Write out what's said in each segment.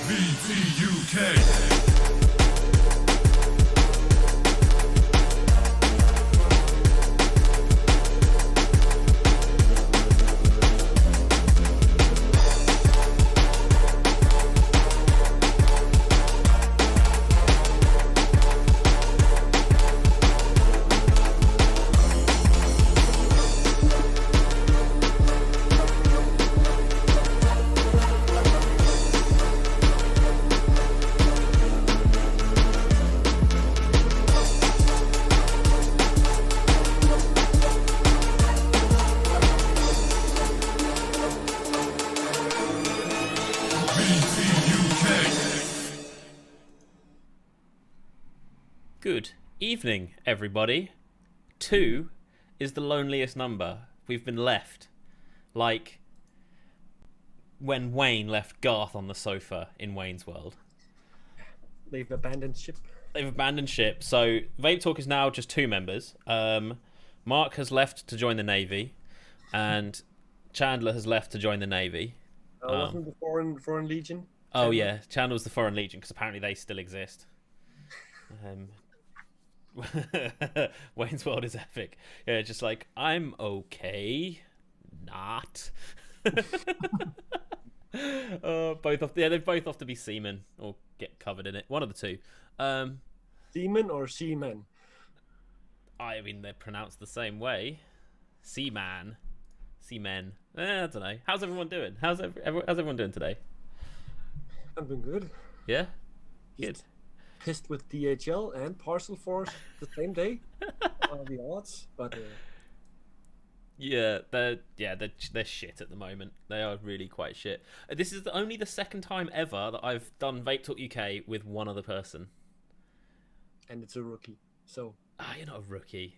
VT UK. Good evening, everybody. 2 is the loneliest number. We've been left. Like when Wayne left Garth on the sofa in Wayne's World. They've abandoned ship. They've abandoned ship. So Vape Talk is now just 2 members. Mark has left to join the Navy, and Chandler has left to join the Navy. Wasn't the Foreign Legion? Oh yeah, Chandler's the Foreign Legion because apparently they still exist. Wayne's World is epic. Yeah, just like, I'm okay. Not. They both have to be seamen or get covered in it. One of the two. Seamen or seamen? I mean, they're pronounced the same way. Seaman. Seamen. I don't know. How's everyone doing? How's everyone doing today? I've been good. Yeah? Good. Pissed with DHL and Parcel Force the same day. The odds, but they're shit at the moment. They are really quite shit. This is only the second time ever that I've done Vape Talk UK with one other person. And it's a rookie, so you're not a rookie.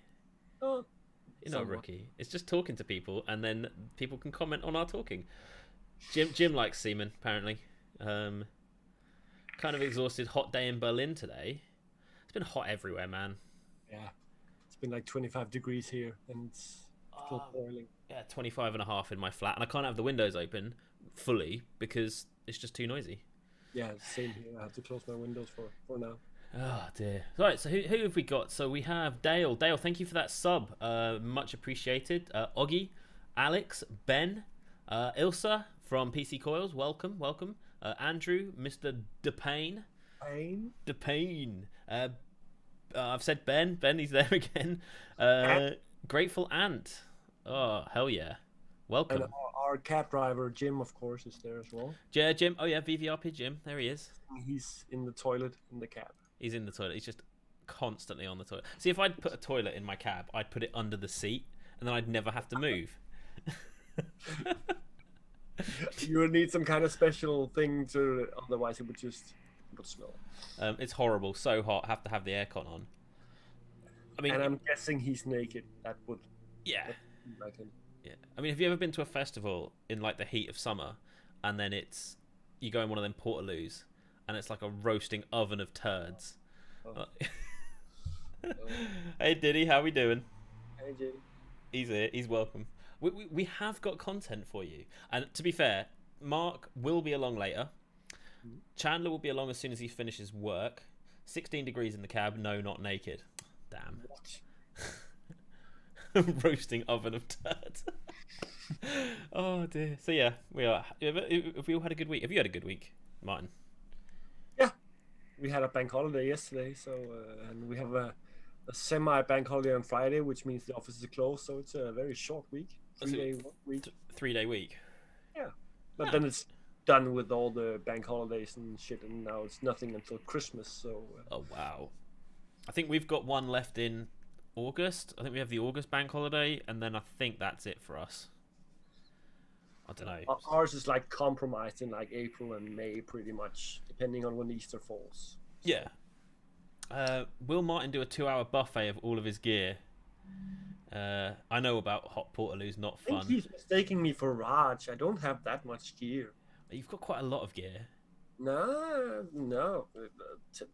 Oh, you're not a rookie. It's just talking to people, and then people can comment on our talking. Jim likes semen, apparently. Kind of exhausted. Hot day in Berlin today. It's been hot everywhere, man. Yeah, it's been like 25 degrees here, and it's still boiling. Yeah, 25 and a half in my flat, and I can't have the windows open fully because it's just too noisy. Yeah, same here. I have to close my windows for now. Oh dear. Right, so who have we got? So we have Dale. Dale, thank you for that sub. Much appreciated. Oggy, Alex, Ben, Ilsa from PC Coils. Welcome. Andrew, Mr. DePayne. DePayne. I've said Ben. Ben, he's there again. Grateful Ant. Oh, hell yeah. Welcome. And our cab driver, Jim, of course, is there as well. Yeah, Jim. Oh, yeah, VVRP Jim. There he is. He's in the toilet in the cab. He's in the toilet. He's just constantly on the toilet. See, if I'd put a toilet in my cab, I'd put it under the seat, and then I'd never have to move. You would need some kind of special thing to, otherwise it would smell. It's horrible. So hot. Have to have the aircon on. I mean, and I'm guessing he's naked. That would. Yeah. Like him. Yeah. I mean, have you ever been to a festival in like the heat of summer, and then you go in one of them portaloos, and it's like a roasting oven of turds? Oh. Hey Diddy, how we doing? Hey Jim. He's here. He's welcome. We have got content for you, and to be fair, Mark will be along later. Chandler will be along as soon as he finishes work. 16 degrees in the cab. No, not naked. Damn. Roasting oven of turds. Oh dear. So yeah, we are. Have we all had a good week? Have you had a good week, Martin? Yeah, we had a bank holiday yesterday, so and we have a semi-bank holiday on Friday, which means the office is closed. So it's a very short week. 3-day week. 3-day week. Yeah, but then it's done with all the bank holidays and shit, and now it's nothing until Christmas. So. Oh wow. I think we've got one left in August. I think we have the August bank holiday, and then I think that's it for us. I don't know. Ours is like compromised in like April and May, pretty much, depending on when Easter falls. Yeah. Will Martin do a 2-hour buffet of all of his gear? I know about hot portaloos, not fun. I think he's mistaking me for Raj. I don't have that much gear. You've got quite a lot of gear. No.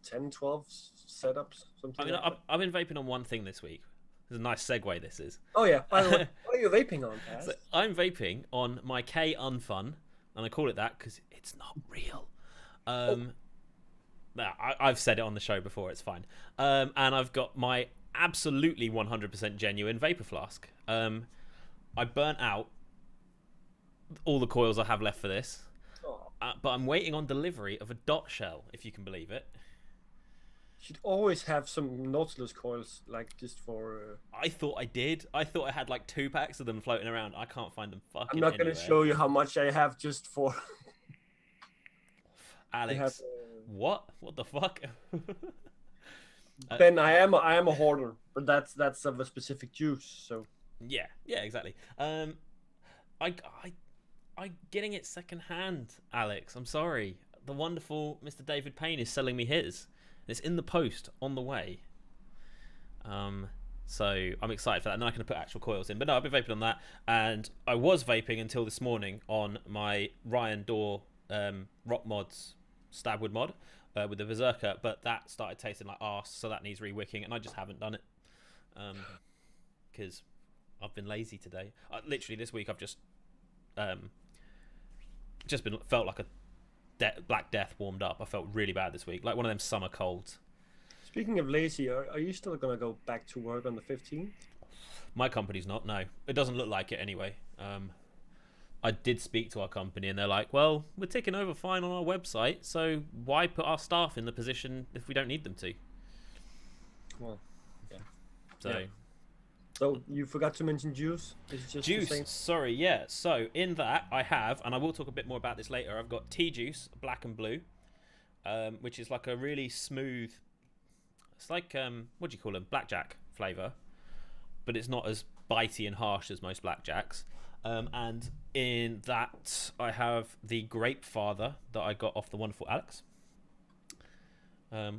10, 12 setups, something. I mean, like I've been vaping on one thing this week. This is a nice segue, this is. Oh, yeah. By the way, what are you vaping on, Taz? So I'm vaping on my K Unfun, and I call it that because it's not real. I've said it on the show before. It's fine. And I've got my absolutely 100% genuine vapor flask. I burnt out all the coils I have left for this, but I'm waiting on delivery of a dot shell, if you can believe it. Should always have some Nautilus coils, like just for. I thought I did. I thought I had like 2 packs of them floating around. I can't find them fucking I'm not anywhere. gonna show you how much I have just for. Alex, what? What the fuck? Ben, I am a hoarder, but that's of a specific juice. So. Yeah, exactly. I getting it secondhand, Alex. I'm sorry. The wonderful Mr. David Payne is selling me his. It's in the post on the way. So I'm excited for that. And I can put actual coils in. But no, I've been vaping on that, and I was vaping until this morning on my Ryan Dorr Rock Mods Stabwood mod with the Berserker, but that started tasting like arse, so that needs re-wicking, and I just haven't done it because I've been lazy today. Literally this week I've just been felt like a Black Death warmed up. I felt really bad this week, like one of them summer colds. Speaking of lazy, are you still gonna go back to work on the 15th? My company's not. No, it doesn't look like it anyway. I did speak to our company, and they're like, "Well, we're ticking over fine on our website, so why put our staff in the position if we don't need them to?" Well, yeah. So you forgot to mention juice. Is it just juice. the same? Sorry, yeah. So in that I have, and I will talk a bit more about this later. I've got tea juice, black and blue, which is like a really smooth. It's like what do you call them? Blackjack flavor, but it's not as bitey and harsh as most blackjacks. And in that I have the Grape Father that I got off the wonderful Alex,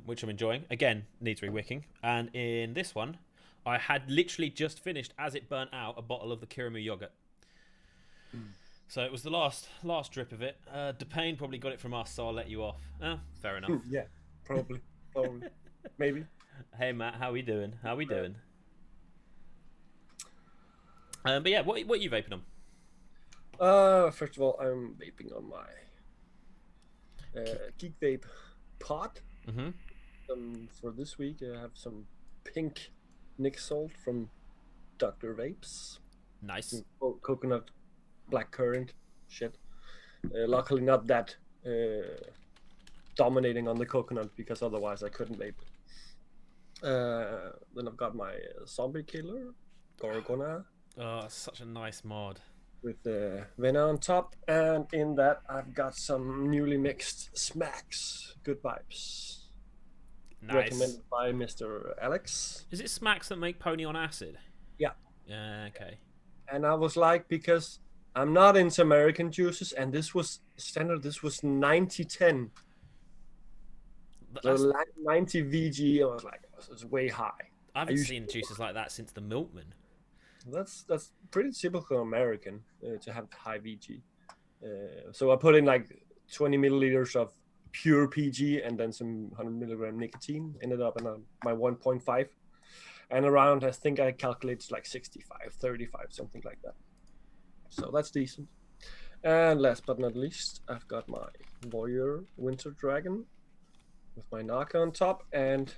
which I'm enjoying. Again, needs re-wicking. And in this one, I had literally just finished, as it burnt out, a bottle of the Kiramu yogurt. So it was the last drip of it. DePayne probably got it from us, so I'll let you off. Fair enough. Yeah, probably. Maybe. Hey Matt, how we doing? Doing? But yeah, what are you vaping on? First of all, I'm vaping on my Geek Vape pod. Mm-hmm. For this week, I have some pink Nick Salt from Dr. Vapes. Nice. Coconut, blackcurrant shit. Luckily, not that dominating on the coconut, because otherwise I couldn't vape. Then I've got my Zombie Killer, Gorgona. Oh, such a nice mod. With the Vena on top, and in that I've got some newly mixed Smacks. Good vibes. Nice. Recommended by Mr. Alex. Is it Smacks that make Pony on Acid? Yeah. Yeah, okay. And I was like, because I'm not into American juices, and this was standard, this was 90-10. So 90 VG, I was like, it's way high. I haven't seen juices like that since the Milkman. That's pretty typical American to have high VG. So I put in like 20 milliliters of pure PG and then some 100 milligram nicotine. Ended up in my 1.5, and around, I think I calculated like 65, 35, something like that. So that's decent. And last but not least, I've got my Warrior Winter Dragon with my Naka on top, and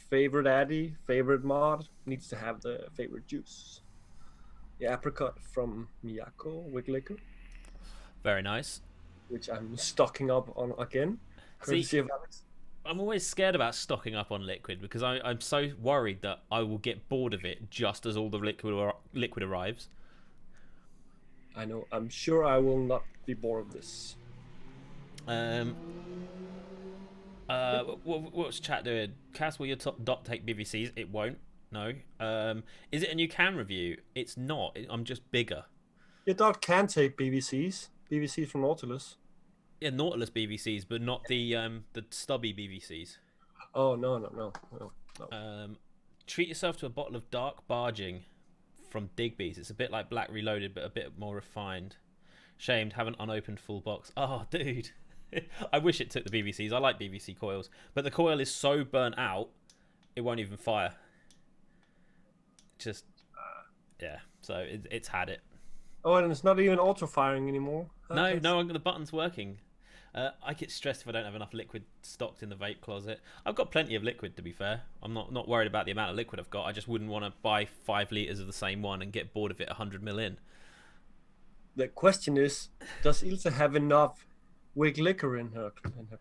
favorite Addy, favorite mod, needs to have the favorite juice. The apricot from Miyako Wig Liquor. Very nice. Which I'm stocking up on again. See, I'm always scared about stocking up on liquid, because I'm so worried that I will get bored of it just as all the liquid arrives. I know. I'm sure I will not be bored of this. What's chat doing? Cass, will your dot take BVCs? It won't. No. Is it a new can review? It's not. I'm just bigger. Your dot can take BVCs. BVCs from Nautilus. Yeah, Nautilus BVCs, but not the stubby BVCs. Oh no. Treat yourself to a bottle of Dark Barging from Digby's. It's a bit like Black Reloaded, but a bit more refined. Shamed, have an unopened full box. Oh, dude. I wish it took the BVCs. I like BVC coils, but the coil is so burnt out, it won't even fire. Just, yeah. So it's had it. Oh, and it's not even auto firing anymore. No, the button's working. I get stressed if I don't have enough liquid stocked in the vape closet. I've got plenty of liquid, to be fair. I'm not worried about the amount of liquid I've got. I just wouldn't want to buy 5 liters of the same one and get bored of it 100 mil in. The question is, does Ilse have enough wick liquor in her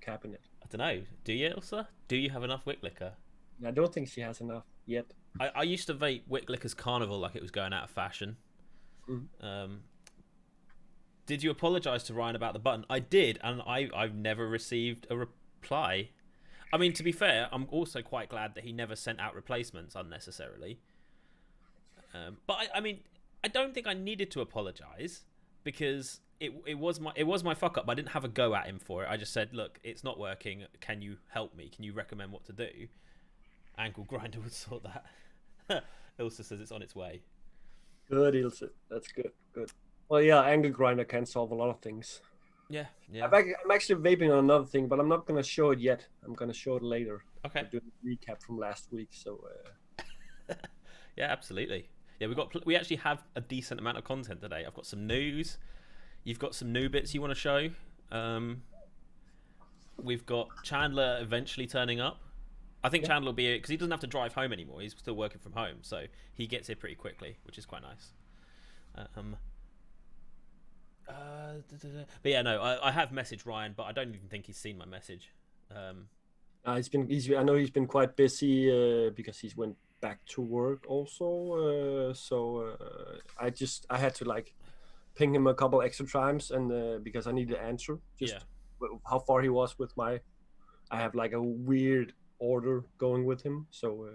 cabinet? I don't know. Do you, Elsa? Do you have enough wick liquor? I don't think she has enough yet. I used to vape wick liquor's Carnival like it was going out of fashion. Did you apologise to Ryan about the button? I did, and I've never received a reply. I mean, to be fair, I'm also quite glad that he never sent out replacements unnecessarily. But I mean, I don't think I needed to apologise because it was my fuck up. I didn't have a go at him for it. I just said, look, it's not working. Can you help me? Can you recommend what to do? Angle grinder would sort that. Ilse says it's on its way. Good, Ilse. That's good. Good. Well, yeah, angle grinder can solve a lot of things. Yeah. I'm actually vaping on another thing, but I'm not gonna show it yet. I'm gonna show it later. Okay. I'm doing a recap from last week, so. Yeah, absolutely. Yeah, we actually have a decent amount of content today. I've got some news. You've got some new bits you want to show. We've got Chandler eventually turning up. I think Chandler will be because he doesn't have to drive home anymore. He's still working from home, so he gets here pretty quickly, which is quite nice. But yeah, no, I have messaged Ryan, but I don't even think he's seen my message. I know he's been quite busy because he's went back to work also. I had to like ping him a couple extra times and because I need to answer how far he was with I have like a weird order going with him. So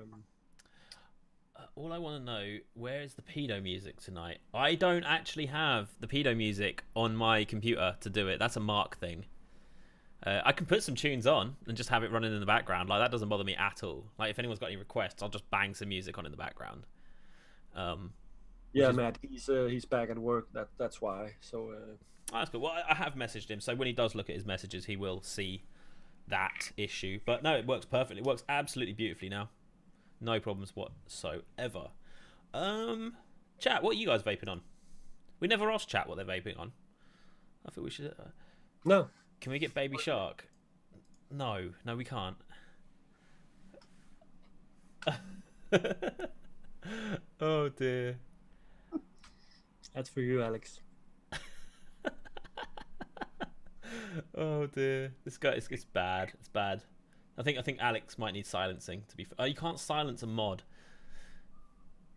all I want to know, where is the pedo music tonight? I don't actually have the pedo music on my computer to do it. That's a Mark thing. I can put some tunes on and just have it running in the background. Like, that doesn't bother me at all. Like, if anyone's got any requests, I'll just bang some music on in the background. Matt, he's back at work. That's why. So that's good. Well, I have messaged him, so when he does look at his messages, he will see that issue. But no, it works perfectly. It works absolutely beautifully now. No problems whatsoever. Chat, what are you guys vaping on? We never asked chat what they're vaping on. I think we should. No. Can we get Baby Shark? No, we can't. Oh dear. That's for you, Alex. Oh dear. This guy, it's bad. It's bad. I think Alex might need silencing to be. You can't silence a mod.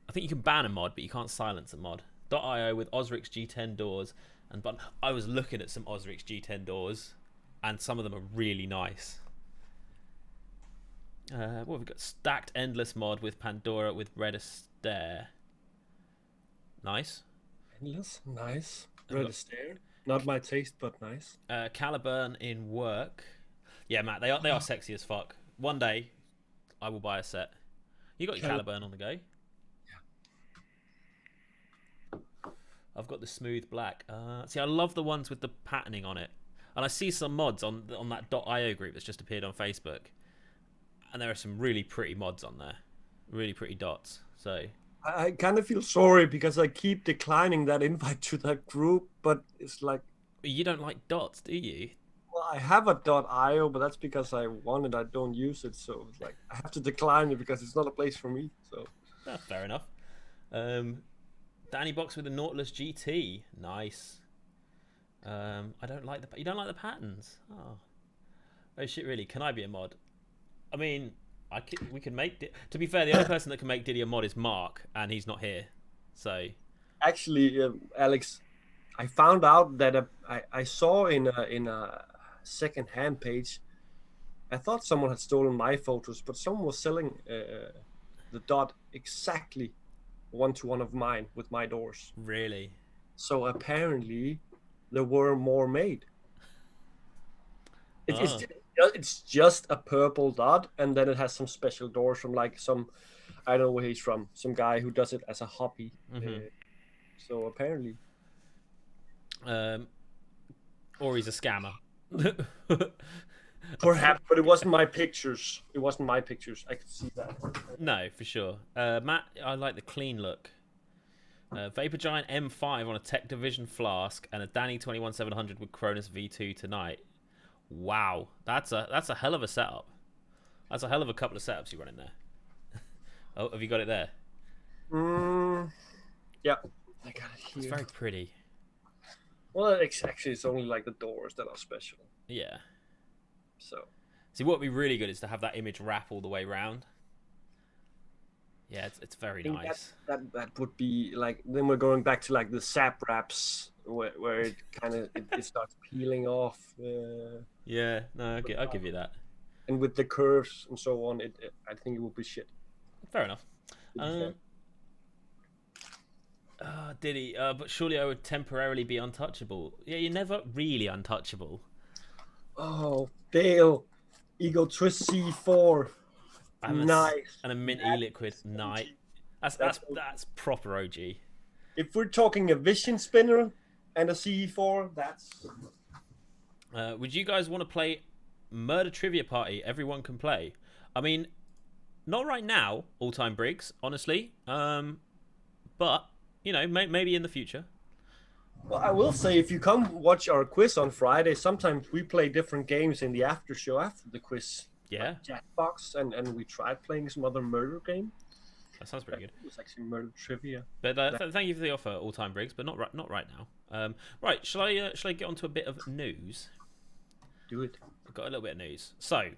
I think you can ban a mod, but you can't silence a mod. .io with Osrix G10 doors and button. I was looking at some Osrix G10 doors, and some of them are really nice. What have we got? Stacked Endless mod with Pandora with Red Astaire. Nice. Endless, nice. Red Astaire. Not my taste, but nice. Caliburn in work. Yeah, Matt, they are sexy as fuck. One day, I will buy a set. You got your Caliburn on the go? Yeah. I've got the smooth black. See, I love the ones with the patterning on it. And I see some mods on that .io group that's just appeared on Facebook. And there are some really pretty mods on there. Really pretty dots. So I kind of feel sorry because I keep declining that invite to that group, but it's like... You don't like dots, do you? Well, I have a .io, but that's because I want it. I don't use it, so it's like I have to decline it because it's not a place for me. So fair enough. Danny Box with the Nautilus GT, nice. I don't like you don't like the patterns. Oh shit! Really? Can I be a mod? I mean, we can make. To be fair, the only person that can make Diddy a mod is Mark, and he's not here. So actually, Alex, I found out that I saw in a second-hand page. I thought someone had stolen my photos, but someone was selling the dot exactly one-to-one of mine with my doors. Really? So apparently there were more made. It's just a purple dot, and then it has some special doors from like some, I don't know where he's from, some guy who does it as a hobby. So apparently. Or he's a scammer. Perhaps, but it wasn't my pictures. It wasn't my pictures. I could see that. No, for sure. Matt, I like the clean look. Vapor Giant M5 on a Tech Division flask and a Danny 21700 with Cronus V2 tonight. Wow, that's a hell of a setup. That's a hell of a couple of setups you run in there. Oh, have you got it there? Mm, yeah, I got it It's here. very pretty. Well, actually, it's only like the doors that are special. Yeah. So. See, what would be really good is to have that image wrap all the way around. Yeah, it's very I think nice. that would be like, then we're going back to like the sap wraps where it kind of it starts peeling off. Yeah, no, I'll give you that. And with the curves and so on, I think it would be shit. Fair enough. To be fair. Did he? But surely I would temporarily be untouchable. Yeah, you're never really untouchable. Oh, Dale, Ego Twist C4, nice. And a mint e-liquid night. That's proper OG. If we're talking a Vision spinner and a CE4, that's. Would you guys want to play Murder Trivia Party? Everyone can play. I mean, not right now, all time Briggs, honestly. But you know, maybe in the future. Well, I will say, if you come watch our quiz on Friday, sometimes we play different games in the after show after the quiz. Yeah. Like Jackbox, and we tried playing some other murder game. That sounds pretty good. It was actually Murder Trivia. But thank you for the offer, all time Briggs, but not right now. Right, shall I get onto a bit of news? Do it. I've got a little bit of news. So,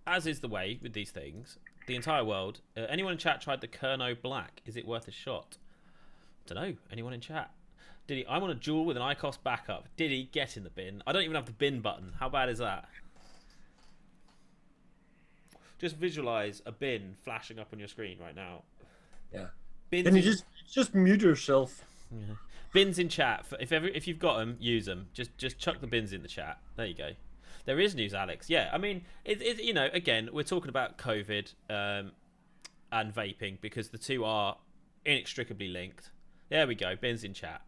as is the way with these things, the entire world. Anyone in chat tried the Kerno Black? Is it worth a shot? Don't know. Anyone in chat? Did he? I'm on a duel with an ICOS backup. Did he get in the bin? I don't even have the bin button. How bad is that? Just visualize a bin flashing up on your screen right now. Yeah. Bins Can you just mute yourself? Yeah. Bins in chat. If you've got them, use them. Just chuck the bins in the chat. There you go. There is news, Alex. Yeah, I mean, it you know, again, we're talking about COVID and vaping because the two are inextricably linked. There we go. Bins in chat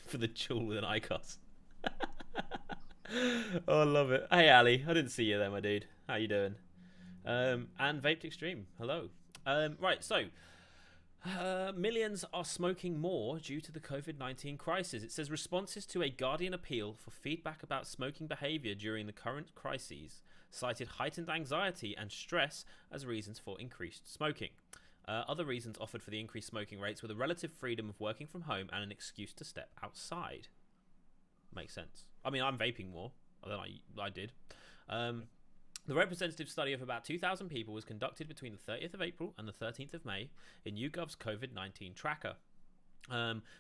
for the duel with an ICOS. Oh, I love it. Hey, Ali. I didn't see you there, my dude. How you doing? And Vaped Extreme. Hello. Right, so millions are smoking more due to the COVID-19 crisis. It says responses to a Guardian appeal for feedback about smoking behaviour during the current crises cited heightened anxiety and stress as reasons for increased smoking. Other reasons offered for the increased smoking rates were the relative freedom of working from home and an excuse to step outside. Makes sense. I mean, I'm vaping more than I did. The representative study of about 2,000 people was conducted between the 30th of April and the 13th of May in YouGov's COVID-19 tracker.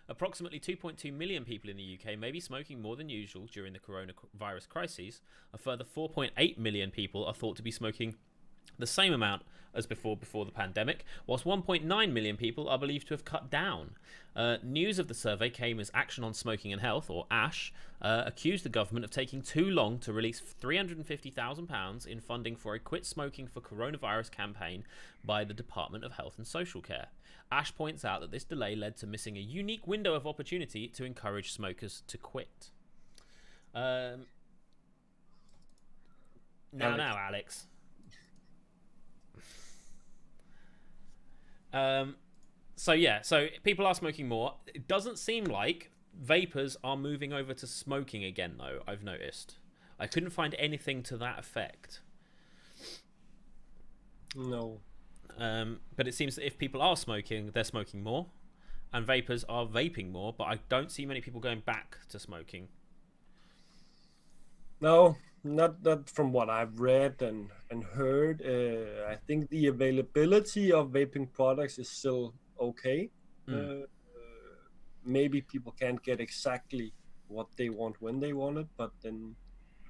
Approximately 2.2 million people in the UK may be smoking more than usual during the coronavirus crises. A further 4.8 million people are thought to be smoking the same amount as before the pandemic, whilst 1.9 million people are believed to have cut down. News of the survey came as Action on Smoking and Health, or ASH, accused the government of taking too long to release £350,000 in funding for a Quit Smoking for Coronavirus campaign by the Department of Health and Social Care. ASH points out that this delay led to missing a unique window of opportunity to encourage smokers to quit. Now, Alex. So people are smoking more. It doesn't seem like vapors are moving over to smoking again, though. I've noticed. I couldn't find anything to that effect. No. But it seems that if people are smoking, they're smoking more, and vapors are vaping more. But I don't see many people going back to smoking. No, not from what I've read and heard. I think the availability of vaping products is still okay. Maybe people can't get exactly what they want when they want it, but then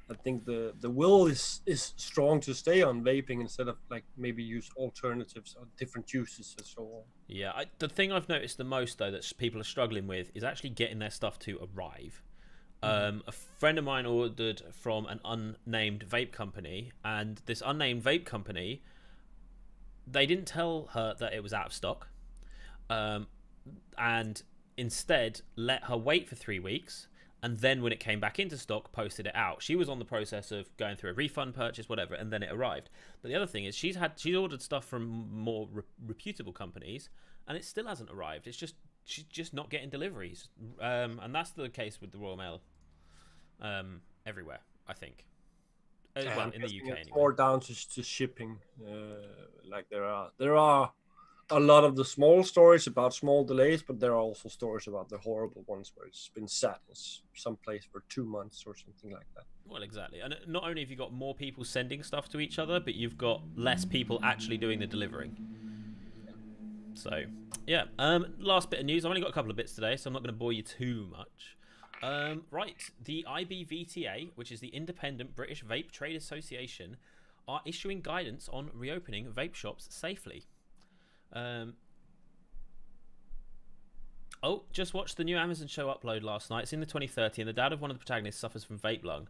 I think the will is strong to stay on vaping instead of like maybe use alternatives or different juices and so on. Yeah, the thing I've noticed the most though that people are struggling with is actually getting their stuff to arrive. A friend of mine ordered from an unnamed vape company, and this unnamed vape company, they didn't tell her that it was out of stock, and instead let her wait for 3 weeks, and then when it came back into stock, posted it out. She was on the process of going through a refund purchase, whatever, and then it arrived. But the other thing is she's ordered stuff from more reputable companies, and it still hasn't arrived. She's just not getting deliveries, and that's the case with the Royal Mail everywhere, I think. Well, I'm in the guessing UK it's anyway. more down to shipping. Like there are a lot of the small stories about small delays, but there are also stories about the horrible ones where it's been sat in some place for 2 months or something like that. Well, exactly. And not only have you got more people sending stuff to each other, but you've got less people actually doing the delivering. So, yeah. Last bit of news. I've only got a couple of bits today, so I'm not going to bore you too much. Right. The IBVTA, which is the Independent British Vape Trade Association, are issuing guidance on reopening vape shops safely. Just watched the new Amazon show upload last night. It's in the 2030, and the dad of one of the protagonists suffers from vape lung.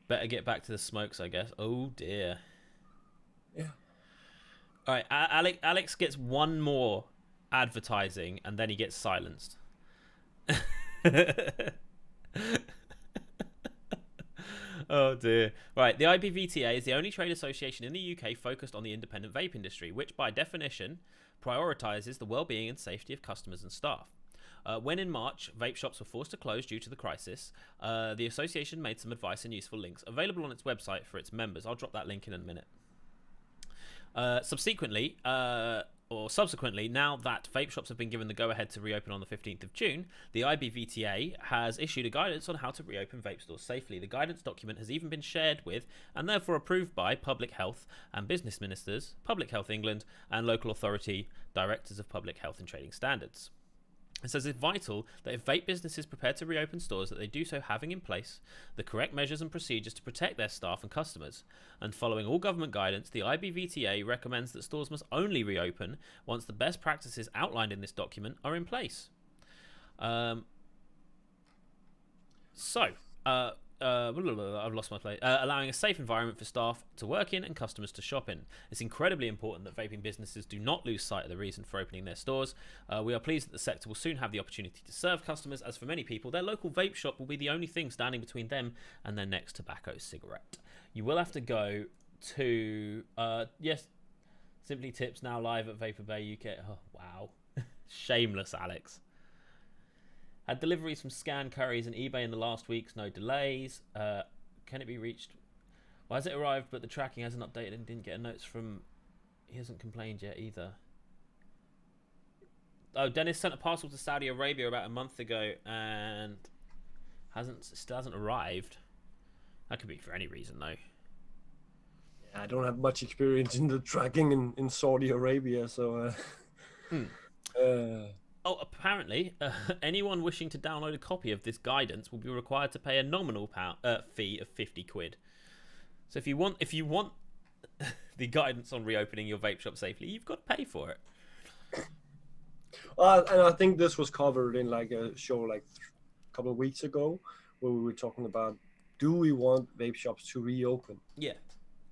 Better get back to the smokes, I guess. Oh dear. Yeah. All right, Alex gets one more advertising, and then he gets silenced. Oh dear. Right, the IBVTA is the only trade association in the UK focused on the independent vape industry, which by definition prioritises the well-being and safety of customers and staff. When in March, vape shops were forced to close due to the crisis, the association made some advice and useful links available on its website for its members. I'll drop that link in a minute. Subsequently, now that vape shops have been given the go-ahead to reopen on the 15th of June, the IBVTA has issued a guidance on how to reopen vape stores safely. The guidance document has even been shared with, and therefore approved by, Public Health and Business Ministers, Public Health England, and Local Authority Directors of Public Health and Trading Standards. It says it's vital that if vape businesses prepare to reopen stores, that they do so having in place the correct measures and procedures to protect their staff and customers. And following all government guidance, the IBVTA recommends that stores must only reopen once the best practices outlined in this document are in place. I've lost my place. Allowing a safe environment for staff to work in and customers to shop in. It's incredibly important that vaping businesses do not lose sight of the reason for opening their stores. We are pleased that the sector will soon have the opportunity to serve customers, as for many people, their local vape shop will be the only thing standing between them and their next tobacco cigarette. You will have to go to, Simply Tips now live at Vapor Bay UK. Oh, wow. Shameless, Alex. Had deliveries from Scan Curries and eBay in the last weeks, no delays. Can it be reached? Well, has it arrived, but the tracking hasn't updated and didn't get a notes from... He hasn't complained yet either. Oh, Dennis sent a parcel to Saudi Arabia about a month ago and still hasn't arrived. That could be for any reason, though. Yeah, I don't have much experience in the tracking in Saudi Arabia, so... Apparently, anyone wishing to download a copy of this guidance will be required to pay a nominal fee of 50 quid. So if you want the guidance on reopening your vape shop safely, you've got to pay for it. And I think this was covered in like a show like a couple of weeks ago, where we were talking about, do we want vape shops to reopen? Yeah.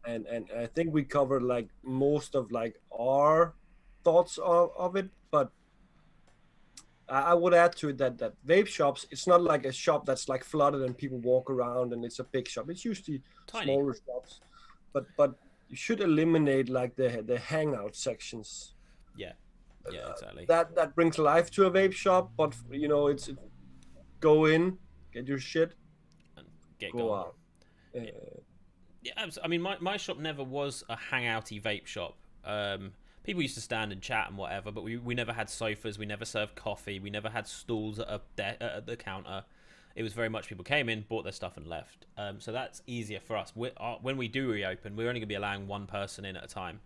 And I think we covered like most of like our thoughts of it, but I would add to it that vape shops, it's not like a shop that's like flooded and people walk around and it's a big shop. It's usually Tiny. smaller shops, but you should eliminate like the hangout sections. Yeah, exactly. That brings life to a vape shop, but it's go in, get your shit, And get go gone. out. Yeah, I mean, my shop never was a hangouty vape shop. People used to stand and chat and whatever, but we never had sofas, we never served coffee, we never had stools at the counter. It was very much people came in, bought their stuff and left. So that's easier for us. When we do reopen, we're only going to be allowing one person in at a time.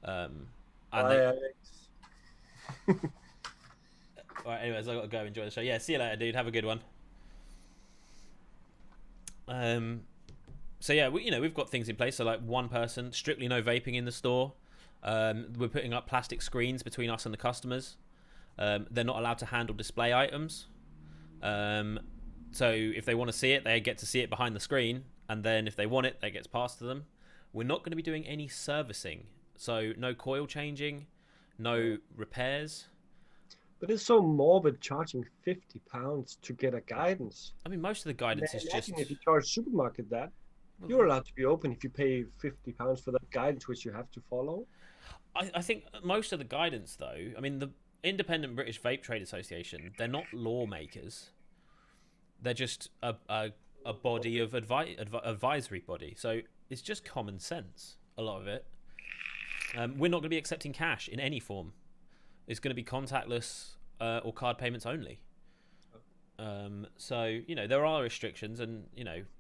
Right, anyways, I got to go enjoy the show. Yeah, see you later, dude. Have a good one. So yeah, we've got things in place. So like one person, strictly no vaping in the store. We're putting up plastic screens between us and the customers. They're not allowed to handle display items. So if they want to see it, they get to see it behind the screen. And then if they want it, that gets passed to them. We're not going to be doing any servicing. So no coil changing, no repairs. But it's so morbid charging £50 to get a guidance. I mean, most of the guidance is just... If you charge supermarket that, you're allowed to be open if you pay £50 for that guidance, which you have to follow. I think most of the guidance, though, I mean, the Independent British Vape Trade Association, they're not lawmakers. They're just a a body of advisory body. So it's just common sense. A lot of it. We're not going to be accepting cash in any form. It's going to be contactless or card payments only. So there are restrictions, and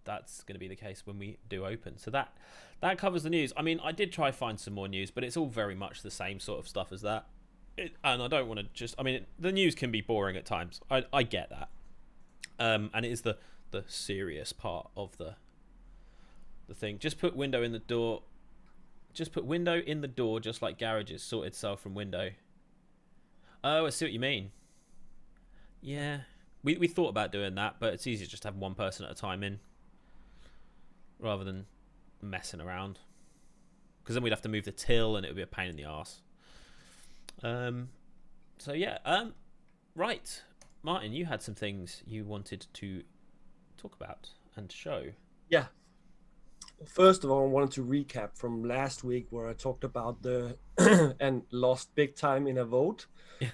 that's going to be the case when we do open. So that covers the news. I mean, I did try find some more news, but it's all very much the same sort of stuff as that. And I don't want to just. I mean, the news can be boring at times. I get that. And it is the serious part of the thing. Just put window in the door. Just put window in the door, just like garages sort itself from window. Oh, I see what you mean. Yeah. We thought about doing that, but it's easier just to have one person at a time in, rather than messing around. Because then we'd have to move the till, and it would be a pain in the arse. So yeah. Right, Martin, you had some things you wanted to talk about and show. Yeah. First of all, I wanted to recap from last week where I talked about the and lost big time in a vote,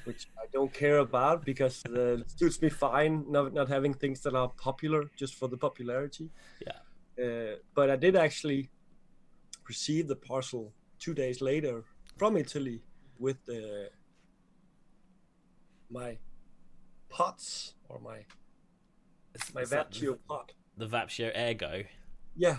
which I don't care about because it suits me fine not having things that are popular just for the popularity. Yeah. But I did actually receive the parcel 2 days later from Italy with my pots or my Vapcio pot. The Vapcio Ergo. Yeah.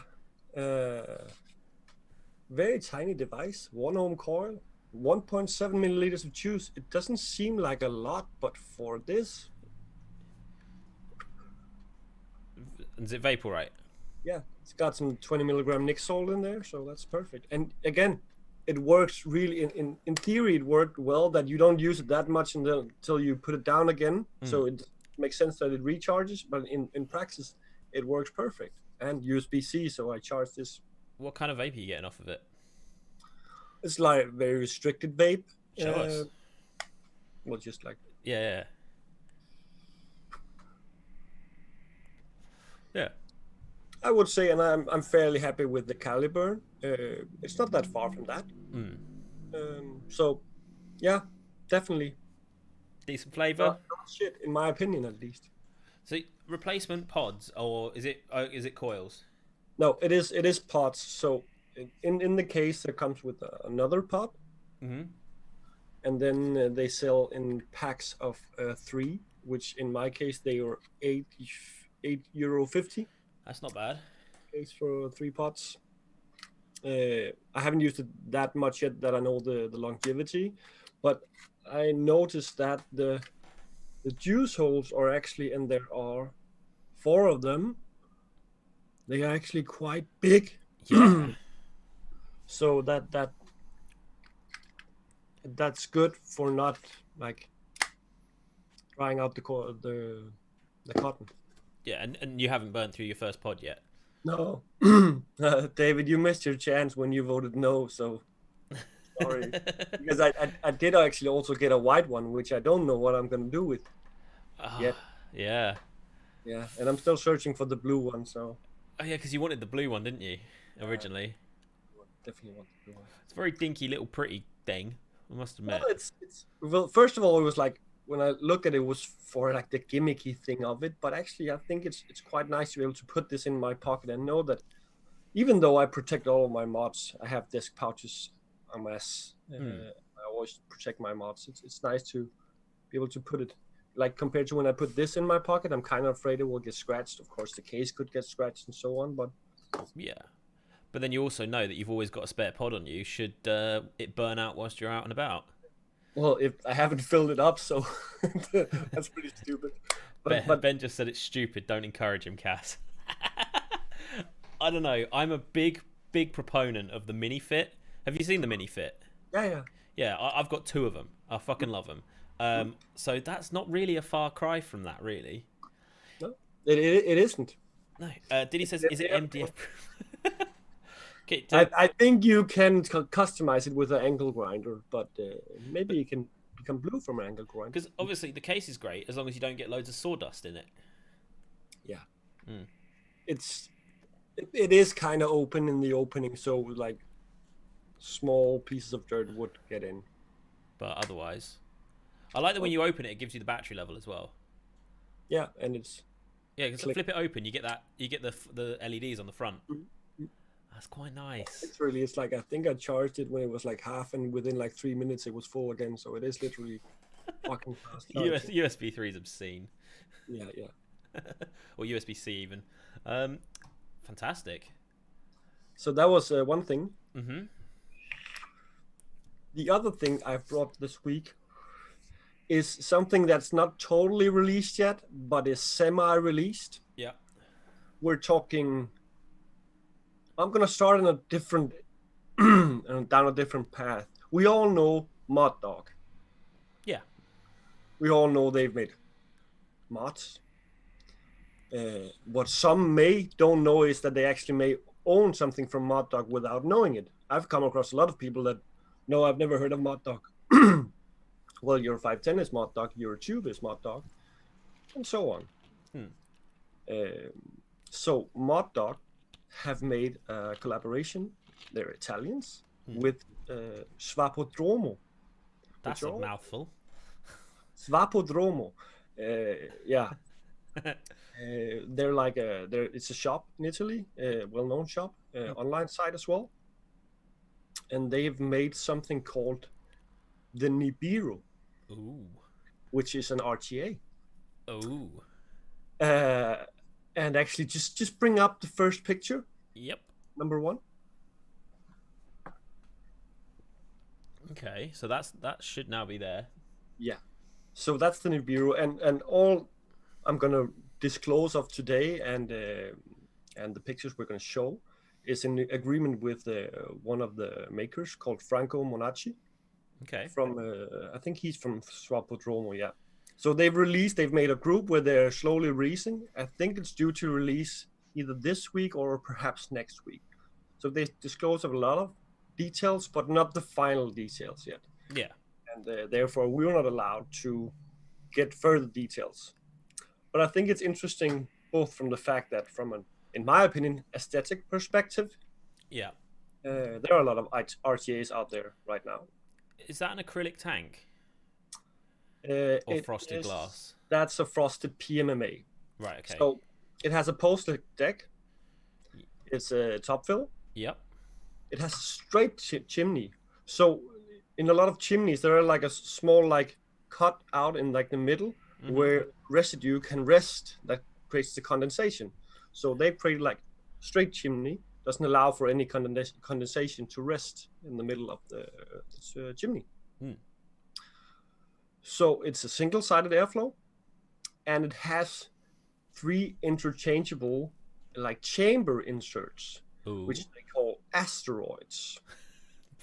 Very tiny device, 1 ohm coil, 1.7 milliliters of juice. It doesn't seem like a lot, but for this, is it Vaporite? Yeah, it's got some 20 milligram Nick salt in there, so that's perfect. And again, it works really. In theory, it worked well that you don't use it that much until you put it down again. So it makes sense that it recharges, but in practice, it works perfect. And USB-C, so I charge this. What kind of vape are you getting off of it? It's like very restricted vape. Show us. Well, just like yeah. I would say, and I'm fairly happy with the caliber. It's not that far from that. So, yeah, definitely decent flavor. Not shit, in my opinion, at least. So replacement pods, or is it coils? No, it is pods. So in the case, it comes with another pod, and then they sell in packs of 3, which in my case they were €8.50. That's not bad. Case for 3 pods. I haven't used it that much yet that I know the longevity, but I noticed that the juice holes are actually, and there are 4 of them. They are actually quite big. Yeah. So that's good for not like drying out the cotton. Yeah, and you haven't burnt through your first pod yet. No. David, you missed your chance when you voted no, so sorry. Because I did actually also get a white one, which I don't know what I'm going to do with yet. Yeah. Yeah, and I'm still searching for the blue one, so. Oh, yeah, because you wanted the blue one, didn't you, originally? Definitely want the blue one. It's a very dinky little pretty thing, I must admit. Well, well, first of all, it was like, when I look at it, was for like the gimmicky thing of it, but actually I think it's quite nice to be able to put this in my pocket and know that even though I protect all of my mods, I have disc pouches en masse. I always protect my mods. It's nice to be able to put it, like compared to when I put this in my pocket, I'm kind of afraid it will get scratched. Of course, the case could get scratched and so on, but yeah. But then you also know that you've always got a spare pod on you should it burn out whilst you're out and about. Well, if I haven't filled it up, so that's pretty stupid. But Ben just said it's stupid. Don't encourage him, Cass. I don't know. I'm a big proponent of the mini fit. Have you seen the mini fit? Yeah. Yeah, I've got 2 of them. I fucking love them. So that's not really a far cry from that, really. No, it isn't. No. Did he says, is it MDF proof? Okay, I think you can customize it with an angle grinder, but maybe it can become blue from an angle grinder. Because obviously the case is great as long as you don't get loads of sawdust in it. Yeah. It is kind of open in the opening, so like small pieces of dirt would get in. But otherwise, I like that when you open it, it gives you the battery level as well. Yeah, and it's Yeah, because click. flip it open, you get that. You get the LEDs on the front. Mhm. That's quite nice. Literally, it's like I think I charged it when it was like half, and within like 3 minutes it was full again. So it is literally fucking fast charging. USB 3 is obscene, Yeah, yeah. or USB-C even. Fantastic. So that was one thing. Mm-hmm. The other thing I've brought this week is something that's not totally released yet, but is semi-released. Yeah. We're talking. I'm gonna start in a different, down a different path. We all know Mod Dog. Yeah. We all know they've made mods. What some may don't know is that they actually may own something from Mod Dog without knowing it. I've come across a lot of people that, no, I've never heard of Mod Dog. Well, your 510 is Mod Dog, your Tube is Mod Dog, and so on. So Mod Dog have made a collaboration. They're Italians with Svapodromo. That's a mouthful. Svapodromo. Yeah. They're like it's a shop in Italy, a well-known shop, online site as well. And they've made something called the Nibiru, which is an RTA. And actually, just bring up the first picture. Yep. Number 1. Okay, so that should now be there. Yeah. So that's the Nibiru, and all I'm gonna disclose of today and the pictures we're gonna show is in agreement with one of the makers called Franco Monacci. Okay. From I think he's from Svapodromo, yeah. So they've made a group where they're slowly releasing. I think it's due to release either this week or perhaps next week. So they disclose a lot of details, but not the final details yet. Yeah. And therefore we're not allowed to get further details. But I think it's interesting both from the fact that from an, in my opinion, aesthetic perspective, yeah, there are a lot of RTAs out there right now. Is that an acrylic tank? Or frosted glass? That's a frosted PMMA. Right, okay. So it has a post-lit deck. It's a top fill. Yep. It has a straight chimney. So in a lot of chimneys, there are like a small like cut out in like the middle where residue can rest that creates the condensation. So they create like straight chimney, doesn't allow for any condensation to rest in the middle of the chimney. So it's a single-sided airflow, and it has 3 interchangeable like chamber inserts, which they call asteroids.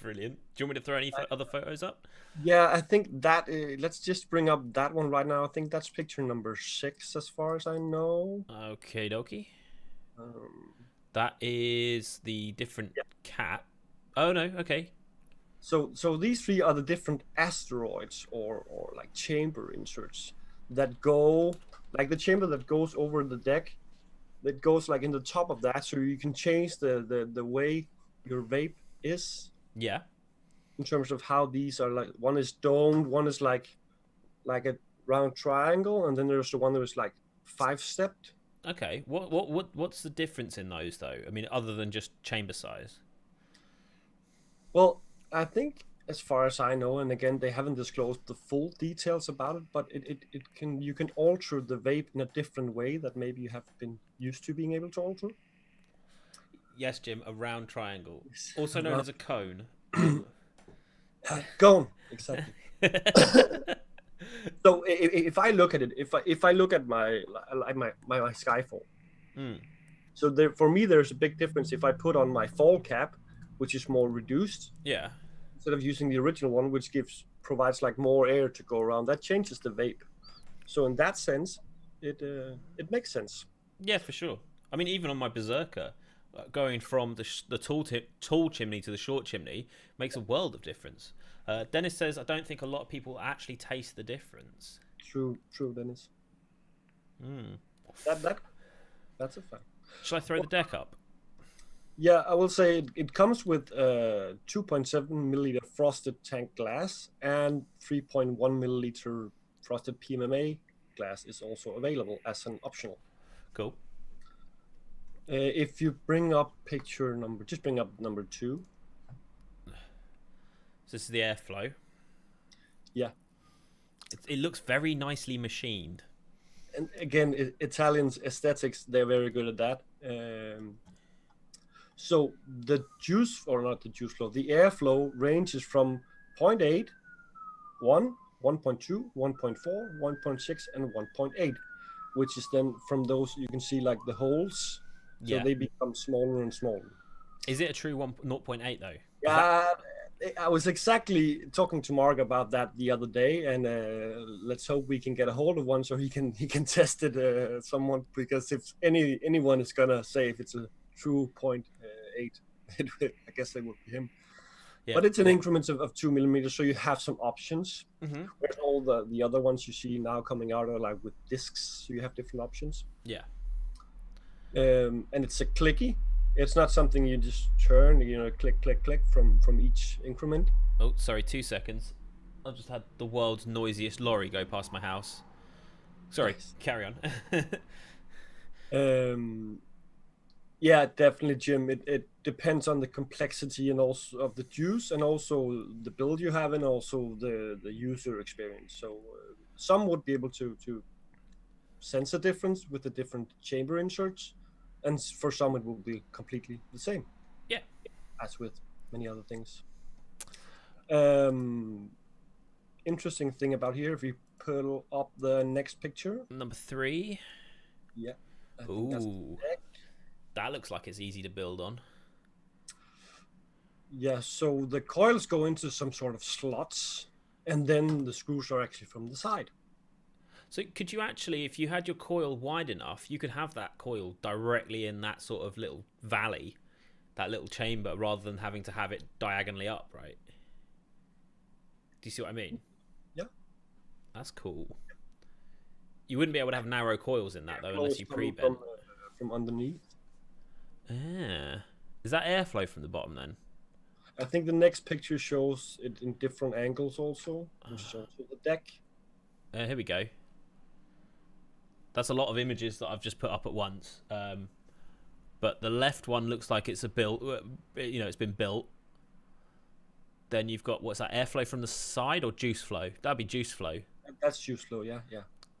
Brilliant. Do you want me to throw any other photos up? Yeah, I think that let's just bring up that one right now. I think that's picture number 6 as far as I know. Okay, dokie. That is the different cat. Oh no, okay. So these 3 are the different asteroids or like chamber inserts that go, like the chamber that goes over the deck, that goes like in the top of that, so you can change the way your vape is. Yeah. In terms of how these are, like one is domed, one is like a round triangle, and then there's the one that is like 5-stepped. Okay. What's the difference in those though? I mean, other than just chamber size. Well, I think as far as I know, and again they haven't disclosed the full details about it, but you can alter the vape in a different way that maybe you have been used to being able to alter. Yes, Jim, a round triangle, also known as a cone. Cone, exactly. So if I look at it, if I look at my Skyfall, so there for me there's a big difference if I put on my fall cap, which is more reduced. Yeah. Instead of using the original one, which provides like more air to go around, that changes the vape. So in that sense, it makes sense. Yeah, for sure. I mean, even on my Berserker, going from the tall chimney to the short chimney makes a world of difference. Dennis says, I don't think a lot of people actually taste the difference. True, Dennis. That's a fact. Shall I throw the deck up? Yeah, I will say it comes with 2.7 milliliter frosted tank glass, and 3.1 milliliter frosted PMMA glass is also available as an optional. Cool. If you bring up picture number, just bring up number 2. So this is the airflow. Yeah. It looks very nicely machined. And again, Italians aesthetics, they're very good at that. So the juice, or not the juice flow, the airflow ranges from 0.8, 1, 1.2, 1.4, 1.6, and 1.8, which is then from those you can see like the holes, so Yeah. they become smaller and smaller. Is it a true 0.8 though? Yeah, I was exactly talking to Mark about that the other day, and let's hope we can get a hold of one so he can test it somewhat, because if anyone is gonna say if it's a true 0.8, I guess it would be him. Yeah. But it's an increments of 2 millimeters, so you have some options. Mm-hmm. Whereas all the other ones you see now coming out are like with discs, so you have different options. Yeah. And it's a clicky. It's not something you just turn, click, click, click from each increment. Oh, sorry, 2 seconds. I've just had the world's noisiest lorry go past my house. Sorry, Nice. carry on. Yeah, definitely, Jim. It depends on the complexity and also of the juice, and also the build you have, and also the user experience. So some would be able to sense a difference with the different chamber inserts, and for some it will be completely the same. Yeah. As with many other things. Interesting thing about here, if we pull up the next picture. Number 3. Yeah. I think that's the deck. That looks like it's easy to build on. Yeah, so the coils go into some sort of slots, and then the screws are actually from the side. So could you actually, if you had your coil wide enough, you could have that coil directly in that sort of little valley, that little chamber, rather than having to have it diagonally up, right? Do you see what I mean? Yeah. That's cool. You wouldn't be able to have narrow coils in that, though, unless you pre-bent. From underneath. Ah. Is that airflow from the bottom, then? I think the next picture shows it in different angles also, which is also the deck. Here we go. That's a lot of images that I've just put up at once. But the left one looks like it's it's been built. Then you've got, what's that, airflow from the side or juice flow? That'd be juice flow. That's juice flow, yeah.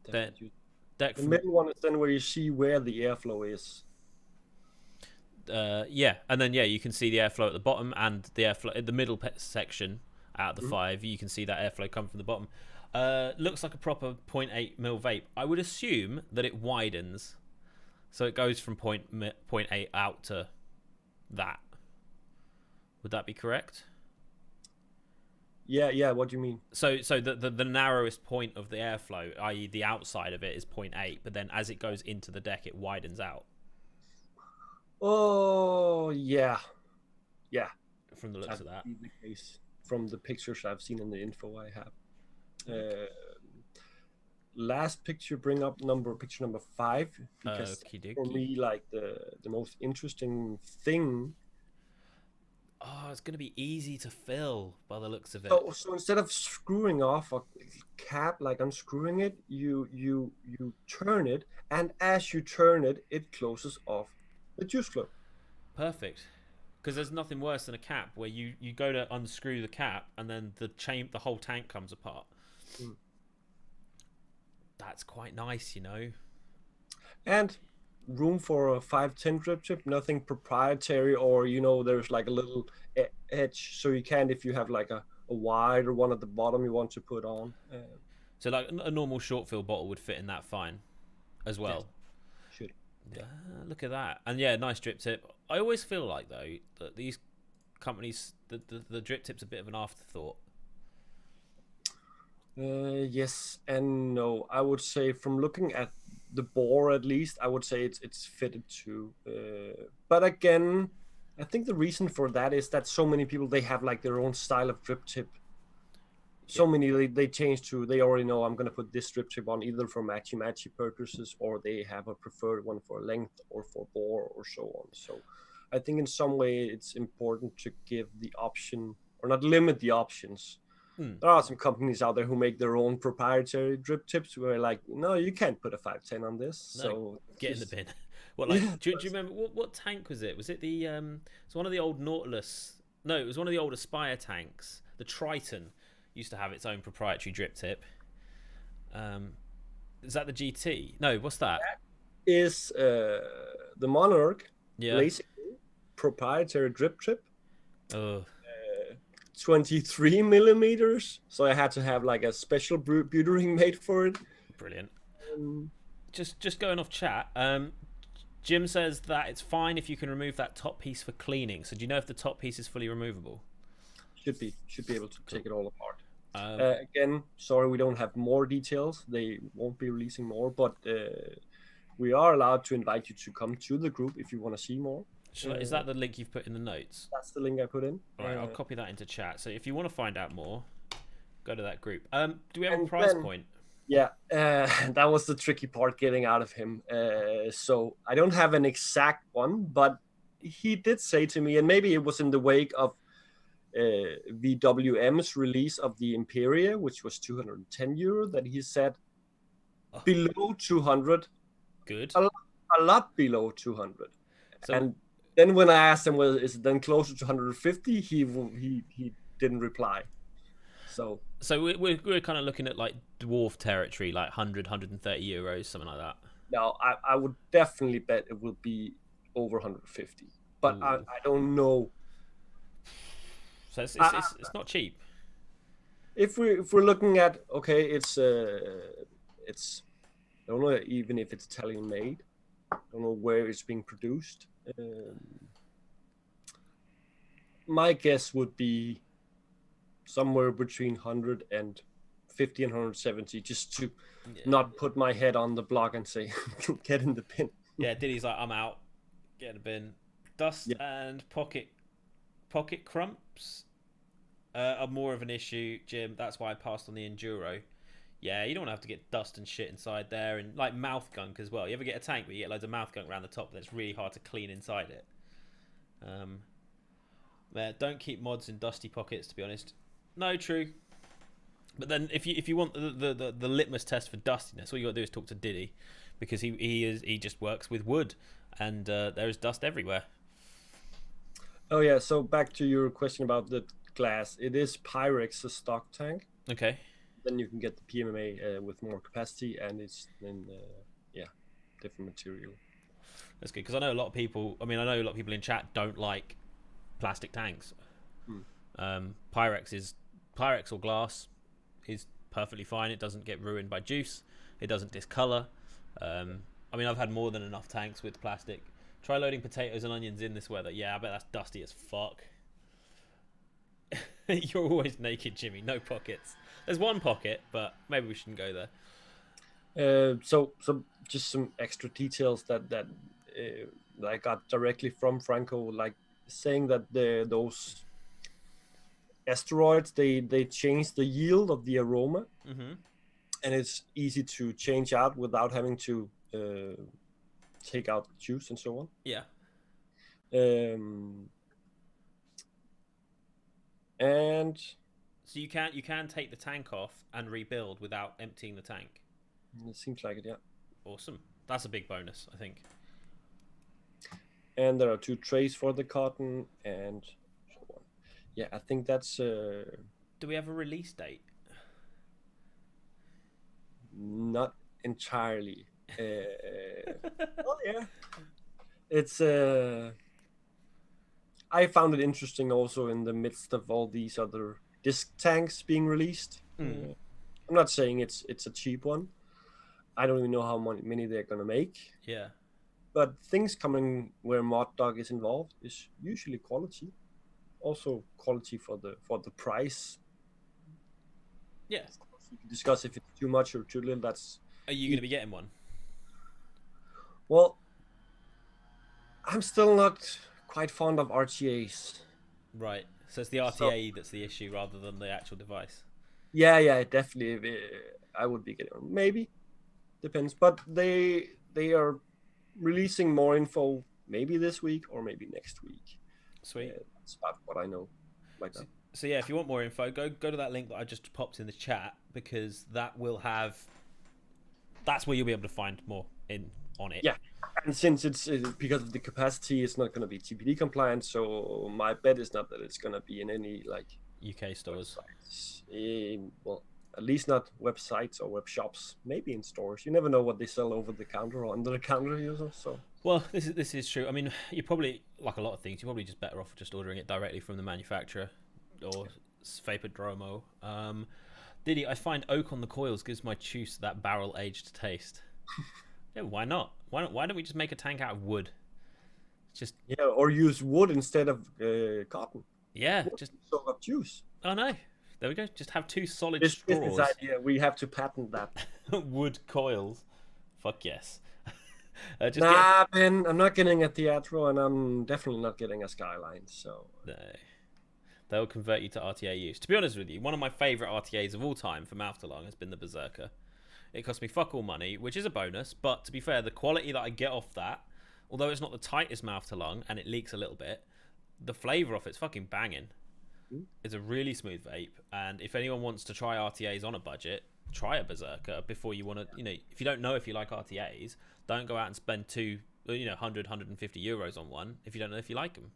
The middle one is then where you see where the airflow is. And then you can see the airflow at the bottom, and the airflow in the middle section out of the 5. You can see that airflow come from the bottom. Looks like a proper 0.8 mil vape. I would assume that it widens, so it goes from 0.8 out to that. Would that be correct? Yeah. What do you mean? So the narrowest point of the airflow, i.e. the outside of it, is 0.8, but then as it goes into the deck, it widens out. Oh, yeah. From the looks of that. The case from the pictures I've seen in the info I have. Last picture, bring up picture number 5, because for me, like the most interesting thing. Oh, it's going to be easy to fill by the looks of it. So instead of screwing off a cap, like unscrewing it, you turn it, and as you turn it, it closes off the juice flow. Perfect. Because there's nothing worse than a cap where you go to unscrew the cap and then the whole tank comes apart. That's quite nice, And room for a 510 drip tip, nothing proprietary, or there's like a little edge, so you can, if you have like a wider one at the bottom you want to put on. So like a normal short fill bottle would fit in that fine as well. Should. Yeah. Look at that. And nice drip tip. I always feel like, though, that these companies, the drip tip's a bit of an afterthought. Yes and no. I would say, from looking at the bore, at least, I would say it's fitted to. But again, I think the reason for that is that so many people, they have like their own style of drip tip. So many they change to, they already know I'm going to put this drip tip on either for matchy purposes, or they have a preferred one for length or for bore or so on. So I think in some way it's important to give the option, or not limit the options. There are some companies out there who make their own proprietary drip tips where like, no, you can't put a 510 on this. No, So get in the just, bin. What like? yeah, Do you remember what tank was it? Was it the It's one of the old Nautilus. No, it was one of the old Aspire tanks. The Triton used to have its own proprietary drip tip. Is that the GT? No, what's that? is the Monarch Yeah. Lazy proprietary drip tip. Oh, 23 millimeters, so I had to have like a special butering made for it. brilliant. Um, Just going off chat. Jim says that it's fine if you can remove that top piece for cleaning. So do you know if the top piece is fully removable? should be able to take it all apart. Again, sorry we don't have more details. They won't be releasing more, but we are allowed to invite you to come to the group if you want to see more. Is that the link you've put in the notes? That's the link I put in. All right, I'll copy that into chat. So if you want to find out more, go to that group. Do we have a price point? Yeah, that was the tricky part, getting out of him. So I don't have an exact one, but he did say to me, and maybe it was in the wake of VWM's release of the Imperia, which was 210 euro, that he said below 200. Good. A lot below 200. So, and then when I asked him, well, is it then closer to 150? He didn't reply. So we're kind of looking at like dwarf territory, like 100, 130 euros, something like that. No, I would definitely bet it will be over 150, but I don't know. So it's not cheap. If we're looking at, okay, it's I don't know even if it's Italian made. I don't know where it's being produced. My guess would be somewhere between 150 and 170, just to not put my head on the block and say, get in the bin. Yeah, Diddy's like, I'm out. Get in the bin. Dust and pocket crumps are more of an issue, Jim. That's why I passed on the Enduro. Yeah, you don't want to have to get dust and shit inside there, and like mouth gunk as well. You ever get a tank where you get loads of mouth gunk around the top that's really hard to clean inside it? Don't keep mods in dusty pockets, to be honest. No, true. But then if you want the litmus test for dustiness, all you got to do is talk to Diddy, because he just works with wood, and there is dust everywhere. Oh yeah, so back to your question about the glass. It is Pyrex, a stock tank. Okay. Then you can get the PMMA with more capacity, and it's in different material. That's good, because I know a lot of people. I know a lot of people in chat don't like plastic tanks. Pyrex or glass is perfectly fine. It doesn't get ruined by juice. It doesn't discolor. I've had more than enough tanks with plastic. Try loading potatoes and onions in this weather. Yeah, I bet that's dusty as fuck. You're always naked, Jimmy. No pockets. There's one pocket, but maybe we shouldn't go there. So just some extra details that I got directly from Franco, like saying that those asteroids they change the yield of the aroma, and it's easy to change out without having to take out the juice and so on. Yeah. And so you can take the tank off and rebuild without emptying the tank. It seems like it, yeah. Awesome. That's a big bonus, I think. And there are 2 trays for the cotton and so on. Yeah, I think that's. Do we have a release date? Not entirely. Oh yeah. It's I found it interesting also in the midst of all these other disc tanks being released. I'm not saying it's a cheap one. I don't even know how many they're gonna make. Yeah. But things coming where Mod Dog is involved is usually quality. Also quality for the price. Yeah. You can discuss if it's too much or too little. Are you going to be getting one? Well, I'm still not quite fond of RTAs. Right. So it's the RTA that's the issue rather than the actual device. Yeah, definitely. I would be getting one. Maybe. Depends. But they are releasing more info maybe this week or maybe next week. Sweet. That's about what I know. like that. So yeah, if you want more info, go to that link that I just popped in the chat, because that will have. That's where you'll be able to find more on it. Yeah, and since it's because of the capacity, it's not going to be TPD compliant. So my bet is not that it's going to be in any like UK stores. Well, at least not websites or web shops. Maybe in stores. You never know what they sell over the counter or under the counter users. So. Well, this is true. I mean, you probably, like a lot of things, you're probably just better off just ordering it directly from the manufacturer or Vapodromo. Diddy, I find oak on the coils gives my juice that barrel-aged taste. Yeah, why not? Why don't we just make a tank out of wood? Just or use wood instead of cotton. Yeah, wood just soak up juice. Oh no, there we go. Just have 2 solid This straws. business idea, we have to patent that. Wood coils. Fuck yes. Ben, I'm not getting a Theatro, and I'm definitely not getting a Skyline. So no. They'll convert you to RTA use. To be honest with you, one of my favourite RTAs of all time for mouth to lung has been the Berserker. It cost me fuck all money, which is a bonus, but to be fair, the quality that I get off that, although it's not the tightest mouth to lung and it leaks a little bit, the flavour off it's fucking banging. It's a really smooth vape, and if anyone wants to try RTAs on a budget, try a Berserker before you want to, if you don't know if you like RTAs, don't go out and spend 100, 150 euros on one if you don't know if you like them.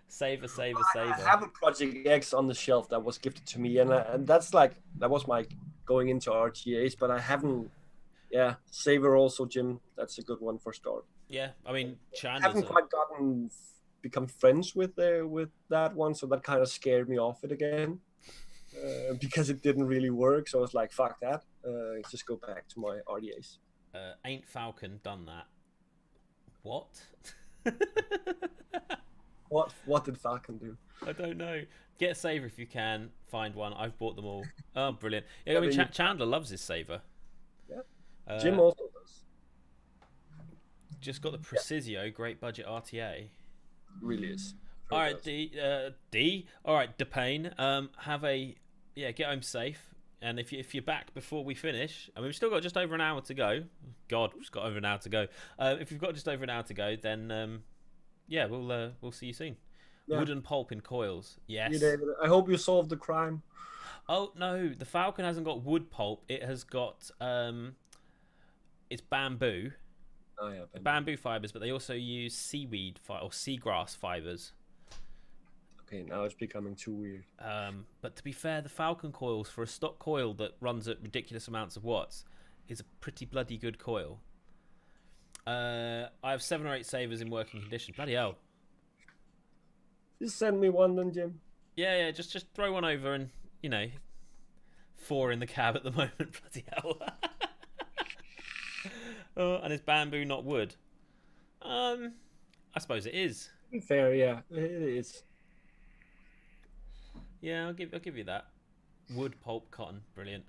Savor. I have a Project X on the shelf that was gifted to me, and that's that was my going into RTAs, but I haven't. Yeah, Savor also, Jim. That's a good one for start. Yeah, I mean, I haven't quite become friends with that one, so that kind of scared me off it again, because it didn't really work. So I was like, fuck that. Just go back to my RTAs. Ain't Falcon done that? What? What did Falcon do? I don't know. Get a Savor if you can. Find one. I've bought them all. Oh, brilliant. Yeah, I mean, Chandler loves his Savor. Yeah. Jim also does. Just got the Precisio great budget RTA. Really is. All right, D. All right, Depane. Get home safe. And if you're back before we finish, I mean, we've still got just over an hour to go. God, we've just got over an hour to go. If you've got just over an hour to go, then we'll see you soon. Yeah. Wooden pulp in coils. Yes. Yeah, David. I hope you solved the crime. Oh no, the Falcon hasn't got wood pulp. It has got it's bamboo. Oh yeah, bamboo fibers, but they also use seaweed or seagrass fibers. Okay, now it's becoming too weird. But to be fair, the Falcon coils, for a stock coil that runs at ridiculous amounts of watts, is a pretty bloody good coil. I have 7 or 8 Savers in working condition. Bloody hell. Just send me one then, Jim. Yeah, just throw one over, and 4 in the cab at the moment. Bloody hell. And it's bamboo, not wood. I suppose it is. To be fair, yeah, it is. Yeah, I'll give you that. Wood, pulp, cotton, brilliant.